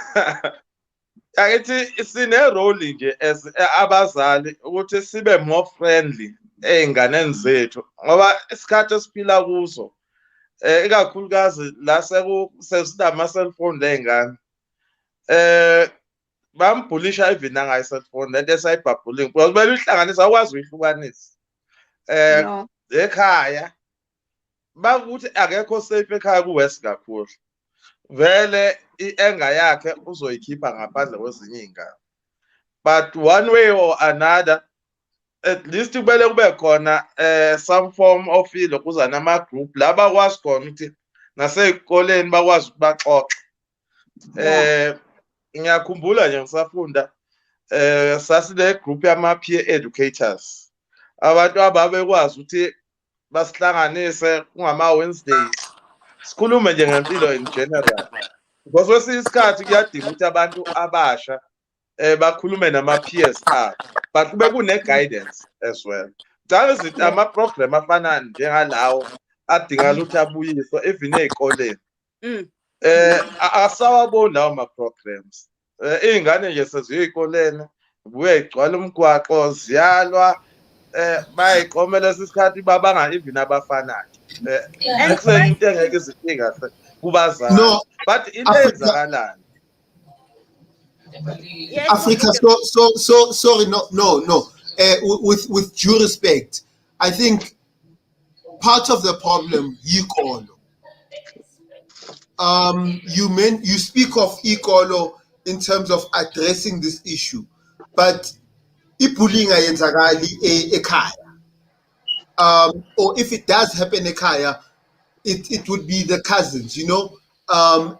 Akithi sine role nje as abazali ukuthi sibe more friendly ey'nganeni zethu ngoba isikhathi esiphila kuso ikakhulukazi la sesinama-cellphone ley'ngane bambhulisha even nangayi-cellphone lento esayibhabhulingi because kumele uyihlanganise awukwazi uyihlukanisa ekhaya bakuthi akekho safe ekhaya kuwest kakhulu vele i-anger yakhe uzoyikhipha ngaphandle kwezinye iy'ngane but one way or another at least kumele kube khona some form of lokuzana nama-group la bakwazi khona ukuthi nasey'koleni bakwazi ukuthi baxoxe. Ngiyakhumbula nje ngisafunda sasine group yama-peer educators abantu ababekwazi ukuthi basihlanganise kungama-Wednesdays sikhulume nje ngempilo in general because kwesinye isikhathi kuyadinga ukuthi abantu abasha bakhulume nama-peers abo but kube kune-guidance as well. Ngicabanga izinto ama-program afana njengalawo adingakala ukuthi abuyiswe even ey'koleni asawaboni lawo ma-programs. Iy'ngane nje seziye ey'koleni buye y'gcwala umgwaqo ziyalwa bayiqomela isikhathi babanga even abafanayo. Ekuseni into engeke izifike kahle kubazali but into eyenzakalayo Africa, so sorry, no. With due respect, I think part of the problem, you speak of ikolo in terms of addressing this issue, but bullying ayenzakali ekhaya. Or if it does happen ekhaya, it would be the cousins,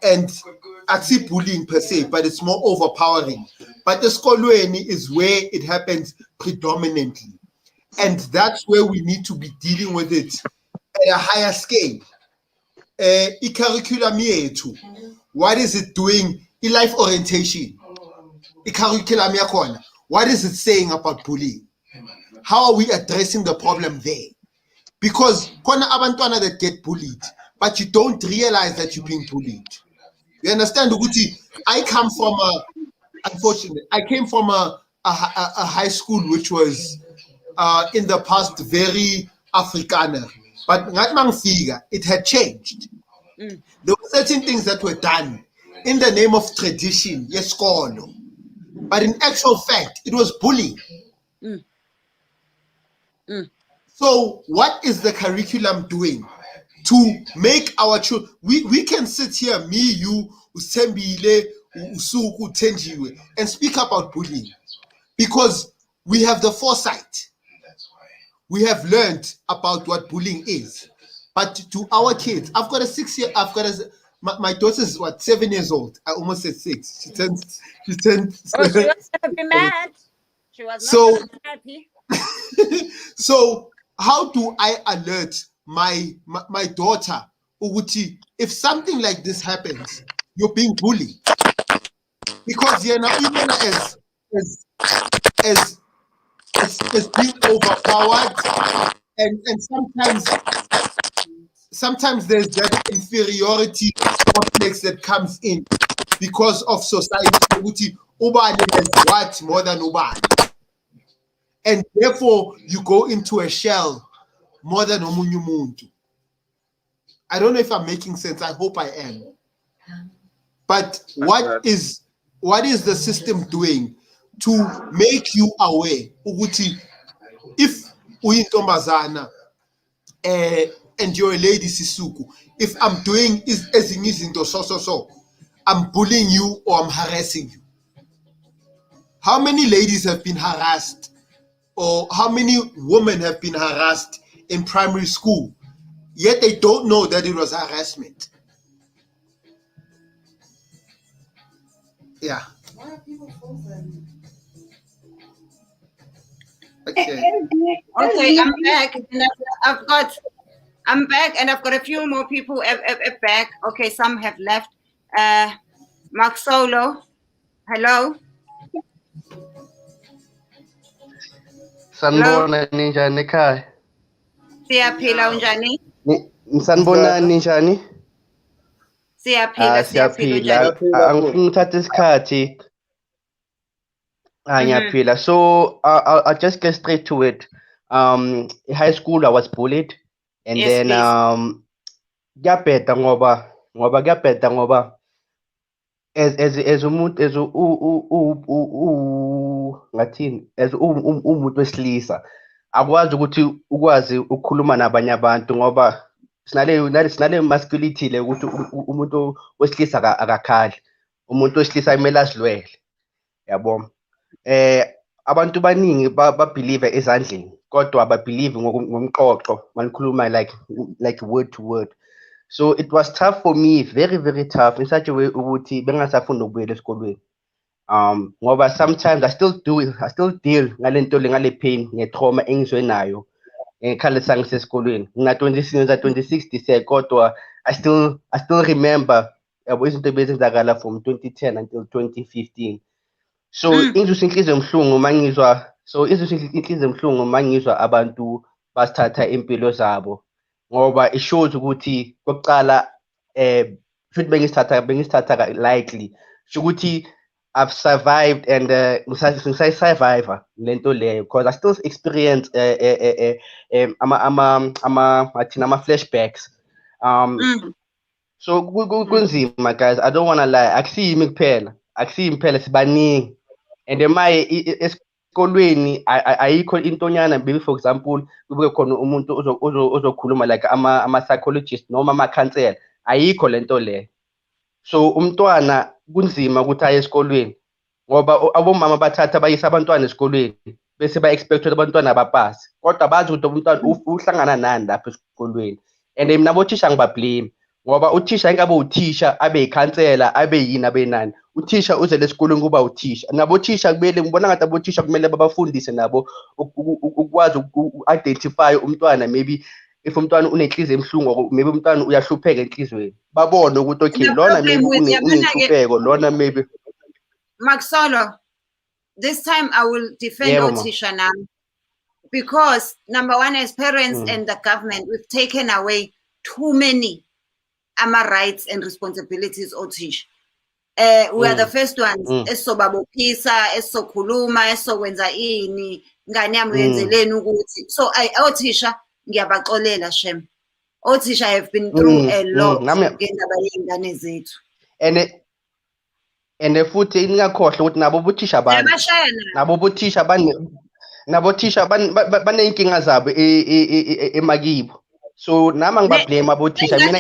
and actually bullying per se, but it's more overpowering. But the skolweni is where it happens predominantly. And that's where we need to be dealing with it at a higher scale. Curriculum yethu, what is it doing? Life orientation. Curriculum yakhona, what is it saying about bullying? How are we addressing the problem there? Because khona abantwana that get bullied, but you don't realize that you're being bullied. You understand, Uguti? I came from a high school which was in the past very Afrikaner, but it had changed. There were certain things that were done in the name of tradition, yes, but in actual fact, it was bullying. So what is the curriculum doing to make our children? We can sit here, me, you, Usembile, Usuku, Thenjiwe, and speak about bullying because we have the foresight. We have learned about what bullying is. But to our kids, my daughter is 7 years old. I almost said 6. She turned. Oh, she was gonna be mad. She was not happy. So how do I alert my daughter, Uguti, if something like this happens, you're being bullied? Because you're not even as being overpowered, and sometimes there's that inferiority complex that comes in because of society. Uguti, ubani has what more than ubani. And therefore, you go into a shell more than omunye umuntu. I don't know if I'm making sense. I hope I am. But what is the system doing to make you aware ukuthi if uyintombazana and you're a lady sisuku, if I'm doing ezinye izinto so, I'm bullying you or I'm harassing you? How many ladies have been harassed, or how many women have been harassed in primary school, yet they don't know that it was harassment? Yeah. Why are people frozen? Okay. Okay, I'm back. And I'm back, and I've got a few more people back. Okay, some have left. Mark Solo, hello. Sanibona ninjani ekhaya? Siyaphila unjani? Sanibonani ninjani? Siyaphila Siyaphila. unjani? Angifuni ukuthatha isikhathi. Ngiyaphila. So I'll just get straight to it. In high school I was bullied, and Yes, then please. kuyabheda ngoba as umuntu ngathini, as umuntu wesilisa akwazi ukuthi ukwazi ukukhuluma nabanye abantu ngoba sinale masculinity le ukuthi umuntu wesilisa akakhali, umuntu wesilisa kumele azilwele, yabo. Abantu baningi babelieve ezandleni kodwa babelieve ngomqoqo manikhuluma like word to word. So it was tough for me, very, very tough in such a way ukuthi bengasafuni ukubuyela esikolweni. Ngoba sometimes I still deal ngale pain, nge-trauma engizwe nayo ngesikhathi sangisesikolweni. Ngina 26 kodwa I still remember yabo izinto ebezenzakala from 2010 until 2015. So izwisa inhliziyo emhlungu mangizwa abantu basithatha impilo zabo, ngoba it shows ukuthi kokuqala futhi bengisithatha lightly, sho ukuthi I've survived and ngisaysurvivor lento leyo because I still experience ama flashbacks. So kunzima guys, I don't want to lie, akusiyimi kuphela sibaningi, and esikolweni ayikho intonyana, maybe for example kube khona umuntu ozokhuluma like ama-psychologist noma ama-counselor, ayikho lento le. So umntwana kunzima ukuthi aye esikolweni ngoba abomama bathatha bayisa abantwana esikolweni bese ba-expect ukuthi abantwana bapase, kodwa bazi ukuthi umntwana uhlangana nani lapho esikolweni. And mina bothisha ngibablame ngoba uthisha ingabe uthisha abe yikhansela abe yini abe nani, uthisha uzele esikolweni kuba uthisha. Nabothisha kumele, ngibona ngathi abothisha kumele babafundise nabo ukwazi uku-identify umntwana, maybe if umntwana unenhliziyo emhlungu, maybe umntwana uyahlupheka enhlizweni, babone ukuthi okay lona maybe unenhlupheko, lona maybe. Maxolo, this time I will defend Otisha now, because number one, as parents and the government, we've taken away too many rights and responsibilities Otisha. We are the first ones esobabophisa, esokhuluma, esokwenza ini, ngane yami uyenzeleni ukuthi. So Otisha ngiyabaxolela shem. Otisha have been through a lot ngendaba yezingane zethu. And futhi ningakhohlwa ukuthi nabo bothisha abantu, nabo bothisha baneyinkinga zabo emakibo. So nami ngibablame abothisha, mina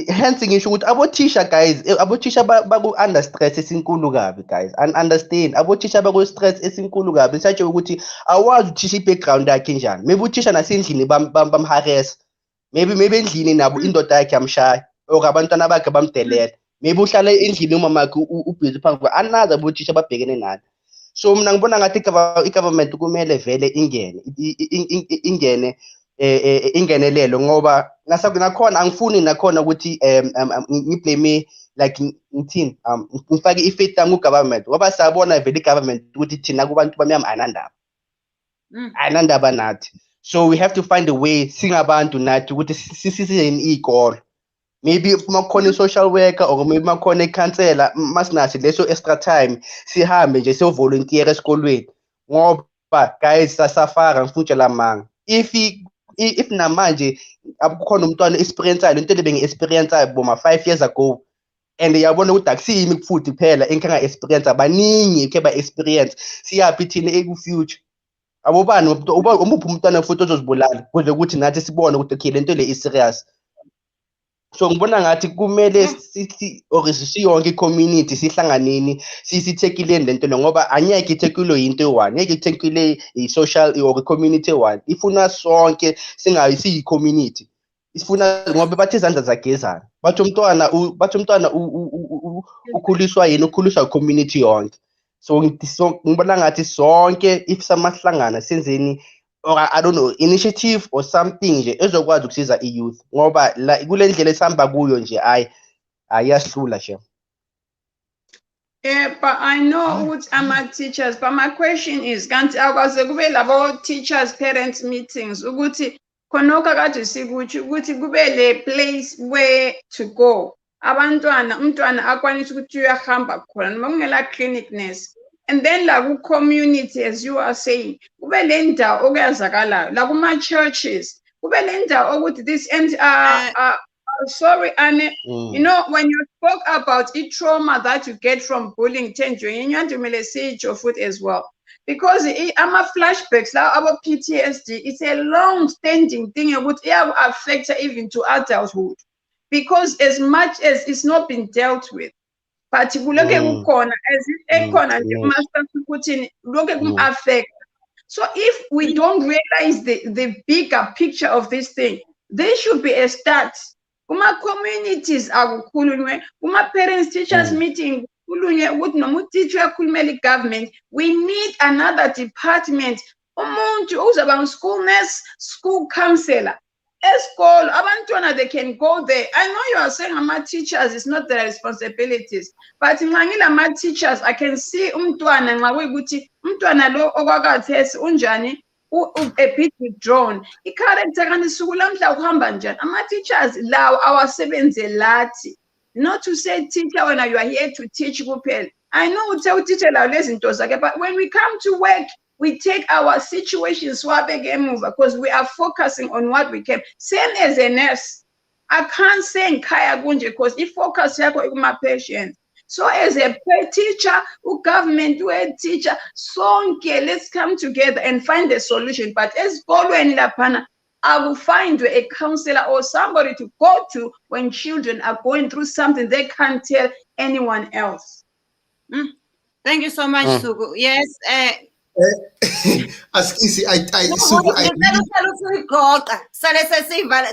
hence ngisho ukuthi abothisha guys, abothisha baku-under stress esinkulu kabi guys, and understand abothisha baku-stress esinkulu kabi, satsho ukuthi awazi uthisha i-background yakhe njani. Maybe uthisha nasendlini bamharesa, maybe endlini nabo indoda yakhe yamshaya or abantwana bakhe bamdelela, maybe uhlala endlini umamakhe ubhizi phambi anazi abothisha babhekene nani. So mina ngibona ngathi i-government kumele vele ingenelelo ngoba nakhona angifuni nakhona ukuthi ngiblame like ngithini, ngifake i-faith yami ku-government ngoba siyabona vele i-government ukuthi thina kubantu bamnyama ayinandaba nathi. So we have to find a way singabantu nathi ukuthi sisizeni iy'kolo, maybe makhona i-social worker or maybe makhona i-counselor, masinathi leso extra time sihambe nje siyovolontiera esikolweni ngoba guys sasafara ngifutshela manga. If if namanje akukhona umntwana experienceayo lento bengi-experienceayo boma 5 years ago and yabona ukuthi akusiyimi futhi phela engikanga experience abaningi ke ba experience siyaphi thina eku-future abobani umuphi umntwana futhi ozozibulala kuze ukuthi nathi sibone ukuthi okay lento le is-serious. So ngibona ngathi kumele sithi or siyonke i-community sihlanganeni sithekileni lento le ngoba anyeke ithekilo yinto eyi-one, ngeke ithekile i-social or i-community eyi-one, ifuna sonke singayi siyi-community, ifuna ngoba bathi izandla ziyagezana, bathi umntwana ukhuliswa yini, ukhuliswa i-community yonke. So ngibona ngathi sonke if samahlangana senzeni or I don't know initiative or something nje ezokwazi ukusiza i-youth ngoba la kule ndlela esihamba kuyo nje ayahlula nje. Yeah, but I know what I'm teachers, but my question is, kanti akwaze kube labo teachers parents meetings ukuthi khonoka kade sikuthi kube le place where to go. Umntwana akwanisa ukuthi uyahamba khona noma kungela clinic nurse. And then la ku community, as you are saying, kube le ndawo okuyazakalayo la kuma churches, kube le ndawo ukuthi this and sorry Anne, you know when you spoke about the trauma that you get from bullying, Thenjiwe, you want to make a foot as well, because I'm a flashbacks now about PTSD. It's a long-standing thing that will affect even to adulthood, because as much as it's not been dealt with, but if you look at as if master Putin look at affect. So if we don't realize the bigger picture of this thing, there should be a start. Uma communities akukhulunywe, uma parents teachers meeting kukhulunywe ukuthi noma uteacher uyakhulumela government, we need another department, umuntu uzaba school nurse, school counselor. Esikolo abantwana they can go there. I know you are saying ama teachers is not their responsibilities, but ngangila ama teachers I can see umntwana nxa kuyikuthi umntwana lo okwakathesi unjani a bit withdrawn, i-character kanti suku lamhla uhamba njani. Ama-teachers lawo awasebenze lathi, not to say teacher when you are here to teach kuphela. I know uthe teacher lawo lezinto zakhe, but when we come to work we take our situations swabeke emuva because we are focusing on what we can. Same as a nurse, I can't say nkhaya kunje because if focus yakho ikuma patient. So as a teacher, government, a teacher, sonke, let's come together and find a solution. But as following Lapana, I will find a counselor or somebody to go to when children are going through something they can't tell anyone else. Thank you so much, Sugu. Yes. Askisi,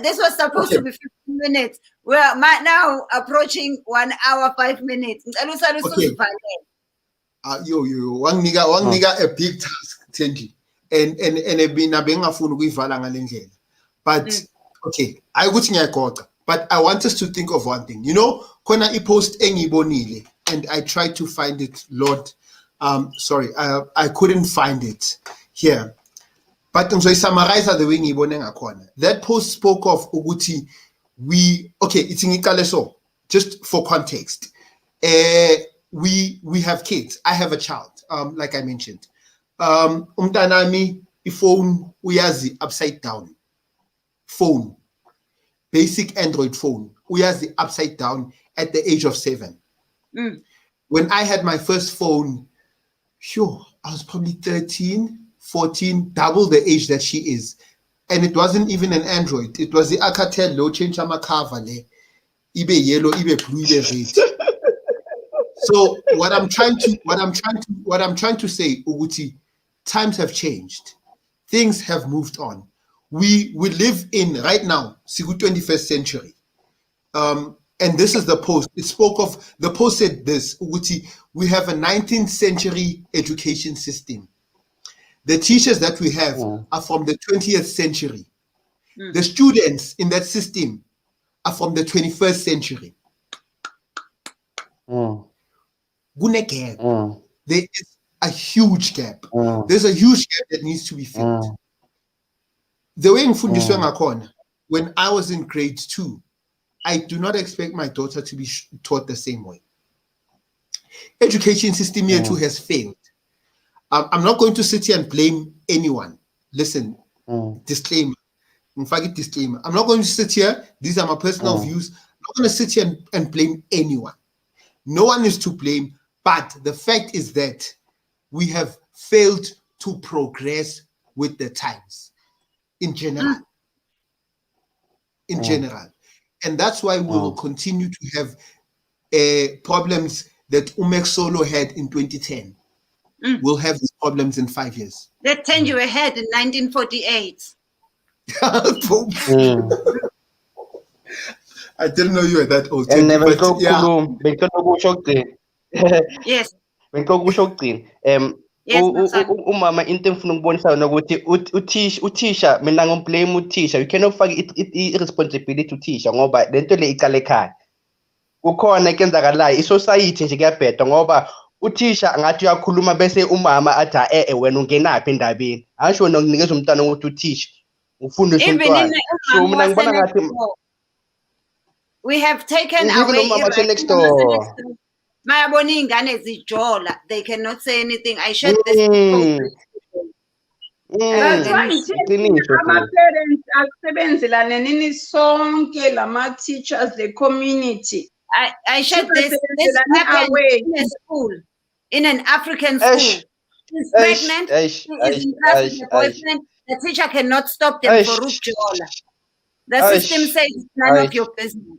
this was supposed to be 15 minutes. We are now approaching 1 hour 5 minutes. Okay. Wanginika a big task, Thenji, and bengafuni ukuyivala ngale ndlela. But okay, I ukuthi ngiyaqoqa, but I want us to think of one thing. You know, khona i-post engiyibonile and I tried to find it, Lord. Sorry, I couldn't find it here. But so I summarize the way ngiyibone ngakhona. That post spoke of ukuthi it's ngicale so just for context. We have kids. I have a child. Like I mentioned. Umntanami iphone uyazi upside down. Phone. Basic Android phone. Uyazi upside down at the age of 7. When I had my first phone, sure, I was probably 13, 14, double the age that she is. And it wasn't even an Android. It was the Alcatel low change cover le. Ibe yellow, ibe blue, ibe red. So what I'm trying to say, Uguti, times have changed. Things have moved on. We live in right now, Sigu 21st century. And this is the post. It spoke of, the post said this, Uguti, we have a 19th century education system. The teachers that we have are from the 20th century. The students in that system are from the 21st century. Gune gap. There is a huge gap. There's a huge gap that needs to be filled. The way ngifundiswe ngakhona, when I was in grade 2, I do not expect my daughter to be taught the same way. Education system here too has failed. I'm not going to sit here and blame anyone. Listen, disclaimer. disclaimer. I'm not going to sit here. These are my personal views. I'm not going to sit here and blame anyone. No one is to blame. But the fact is that we have failed to progress with the times in general. And that's why we will continue to have problems that Umek Solo had in 2010. We'll have these problems in 5 years. That Thenjiwe had in 1948. I didn't know you were that old. And never go yeah. Yes. Yes, umama into engifuna ukubonisa yona ukuthi uthisha mina ngomblame uthisha. You cannot fake i-responsibility uthisha ngoba lento le iqala ekhaya. Kukhona ekenzakalayo i-society nje kuyabheda ngoba uthisha ngathi uyakhuluma bese umama athi wena ungenaphi endabeni. Asho nokunikeza umntwana ukuthi uthisha ufundise umntwana. So mina ngibona ngathi we have taken even away umama next door. Mayabona ingane zijola, they cannot say anything. I shared this. That's why ama-parents akusebenzela nini sonke lama-teachers, the community. I shared this happened in a school, in an African school. She's pregnant, she is in class with a boyfriend, the teacher cannot stop them for Rukjola. The system says it's none of your business.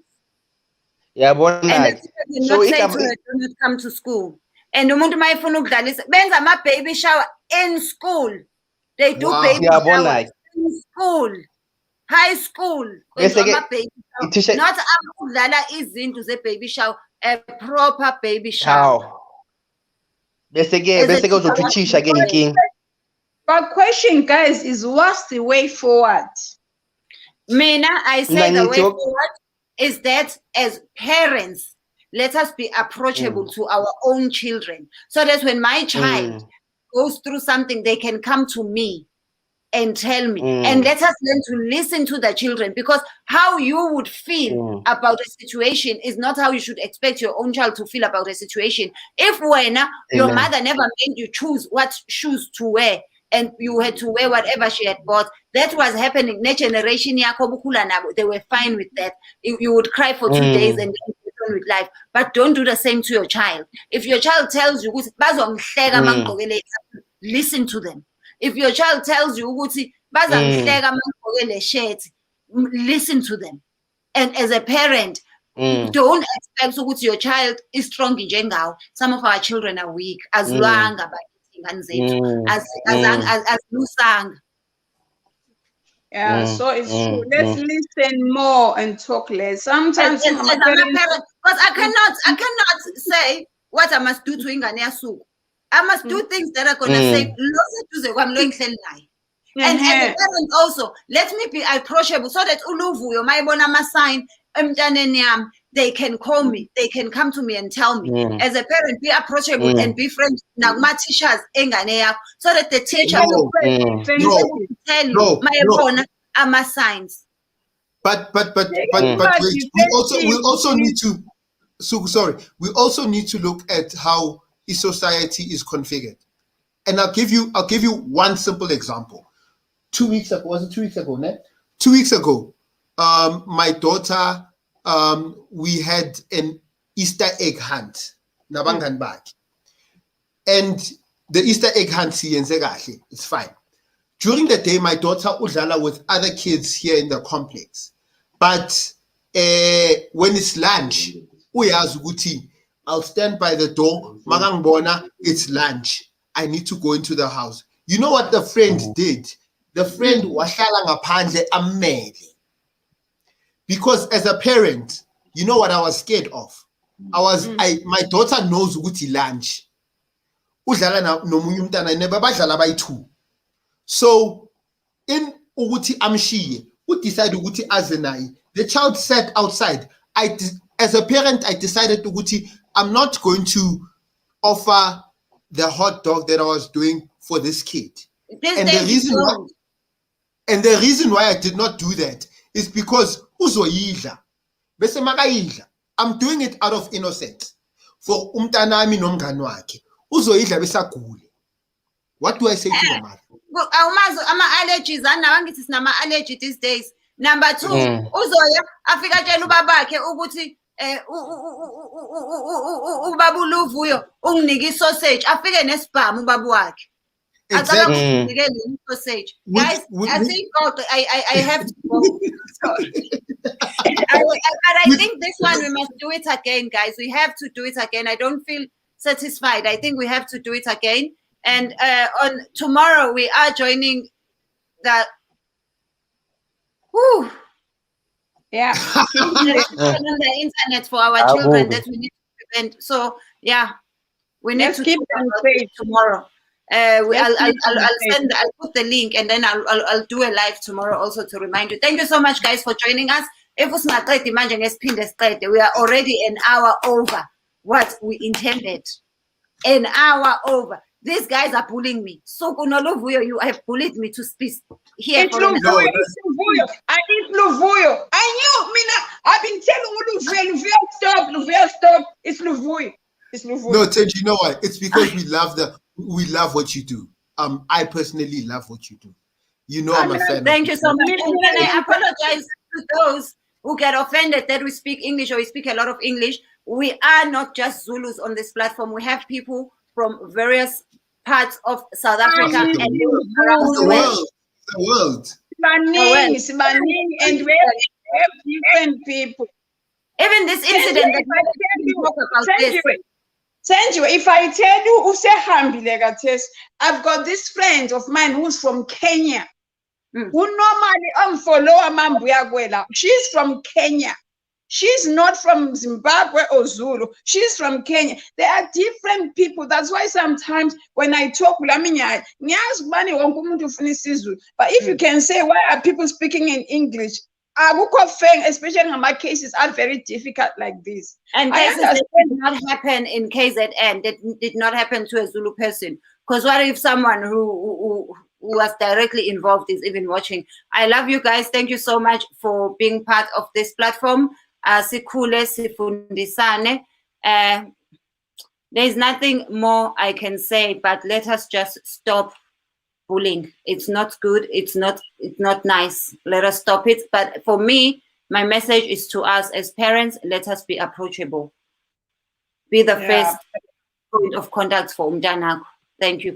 Yeah, and the teacher did not say to her, do not come to school. And umuntu mayifuna ukudlalisa benza ama-baby shower in school. They do baby showers in school, high school. Baby shower. Not ukudlala izinto ze-baby shower, a proper baby shower. But question, guys, is what's the way forward? Mina, I say the way forward is that as parents, let us be approachable to our own children, so that when my child goes through something, they can come to me and tell me. And let us learn to listen to the children, because how you would feel about a situation is not how you should expect your own child to feel about a situation. If when your mother never made you choose what shoes to wear, and you had to wear whatever she had bought, that was happening. Next generation, they were fine with that. You would cry for 2 days and then get on with life. But don't do the same to your child. If your child tells you, listen to them. If your child tells you, listen to them. And as a parent, don't expect your child is strong in Jengao. Some of our children are weak. As long as Lusang. Yeah, so it's true. Let's listen more and talk less. Sometimes as a parent, because I cannot say what I must do to Inganesu. I must do things that are gonna say and as a parent also, let me be approachable so that Uluvu, my bonama sign, they can call me, they can come to me and tell me. As a parent, be approachable and be friends. Now, my teachers, so that the teacher will tell you, my bona are my signs. But we also need to. So sorry, we also need to look at how a society is configured, and I'll give you one simple example. 2 weeks ago, was it 2 weeks ago? No? 2 weeks ago, my daughter. We had an Easter egg hunt, and the Easter egg hunt, it's fine. During the day, my daughter udlala with other kids here in the complex. But when it's lunch, I'll stand by the door. Magangbona, it's lunch. I need to go into the house. You know what the friend did? The friend wahlala ngaphandle amele. Because as a parent, you know what I was scared of? My daughter knows ukuthi lunch. Udlala nomunye umntana, I never badlala bayi-2. So in ukuthi amshiye, decide ukuthi azenayi. The child sat outside. As a parent, I decided ukuthi I'm not going to offer the hot dog that I was doing for this kid. And the reason why I did not do that is because uzoyidla bese makayidla. I'm doing it out of innocence for umntanami nomngani wakhe. Uzoyidla bese agule. What do I say to the mother? awumazi ama-allergies anawo angithi sinama-allergy these days. Number 2, uzoya afika atshela ubabakhe ukuthi ubaba uLuvuyo unginike isausage, afike nesibhamu ubaba wakhe. Exactly. Sausage. Guys, I think I have to go. But I think this one we must do it again, guys. We have to do it again. I don't feel satisfied. I think we have to do it again. And on tomorrow we are joining the Yeah. on the internet for our children that we need to prevent. So yeah, we need to keep them safe tomorrow. I'll put the link, and then I'll do a live tomorrow also to remind you. Thank you so much, guys, for joining us. We are already an hour over what we intended. An hour over. These guys are bullying me. So Kunolovuyo, you have bullied me to speak here. It's Luvuyo. I eat Luvuyo. I knew, Mina. I've been telling Luvuyo, Luvuyo, stop. It's Luvuyo. It's Luvuyo. No, Tenji, you know why? It's because we love what you do. I personally love what you do. You know, I'm a fan. Thank you so much. And I apologize to those who get offended that we speak English or we speak a lot of English. We are not just Zulus on this platform. We have people from various parts of South Africa and around the world. And we have different people. Even this incident that we talk about this. Thank you. If I tell you, I've got this friend of mine who's from Kenya, who normally follow Mambuya. She's from Kenya. She's not from Zimbabwe or Zulu. She's from Kenya. There are different people. That's why sometimes when I talk, but if you can say, why are people speaking in English? Especially in my cases, are very difficult like this. And cases that did not happen in KZN, that did not happen to a Zulu person. Because what if someone who was directly involved is even watching? I love you guys. Thank you so much for being part of this platform. Sikhule sifundisane. There's nothing more I can say, but let us just stop bullying. It's not good. It's not nice. Let us stop it. But for me, my message is to us as parents, let us be approachable. Be the first point of contact for umntanakho. Thank you.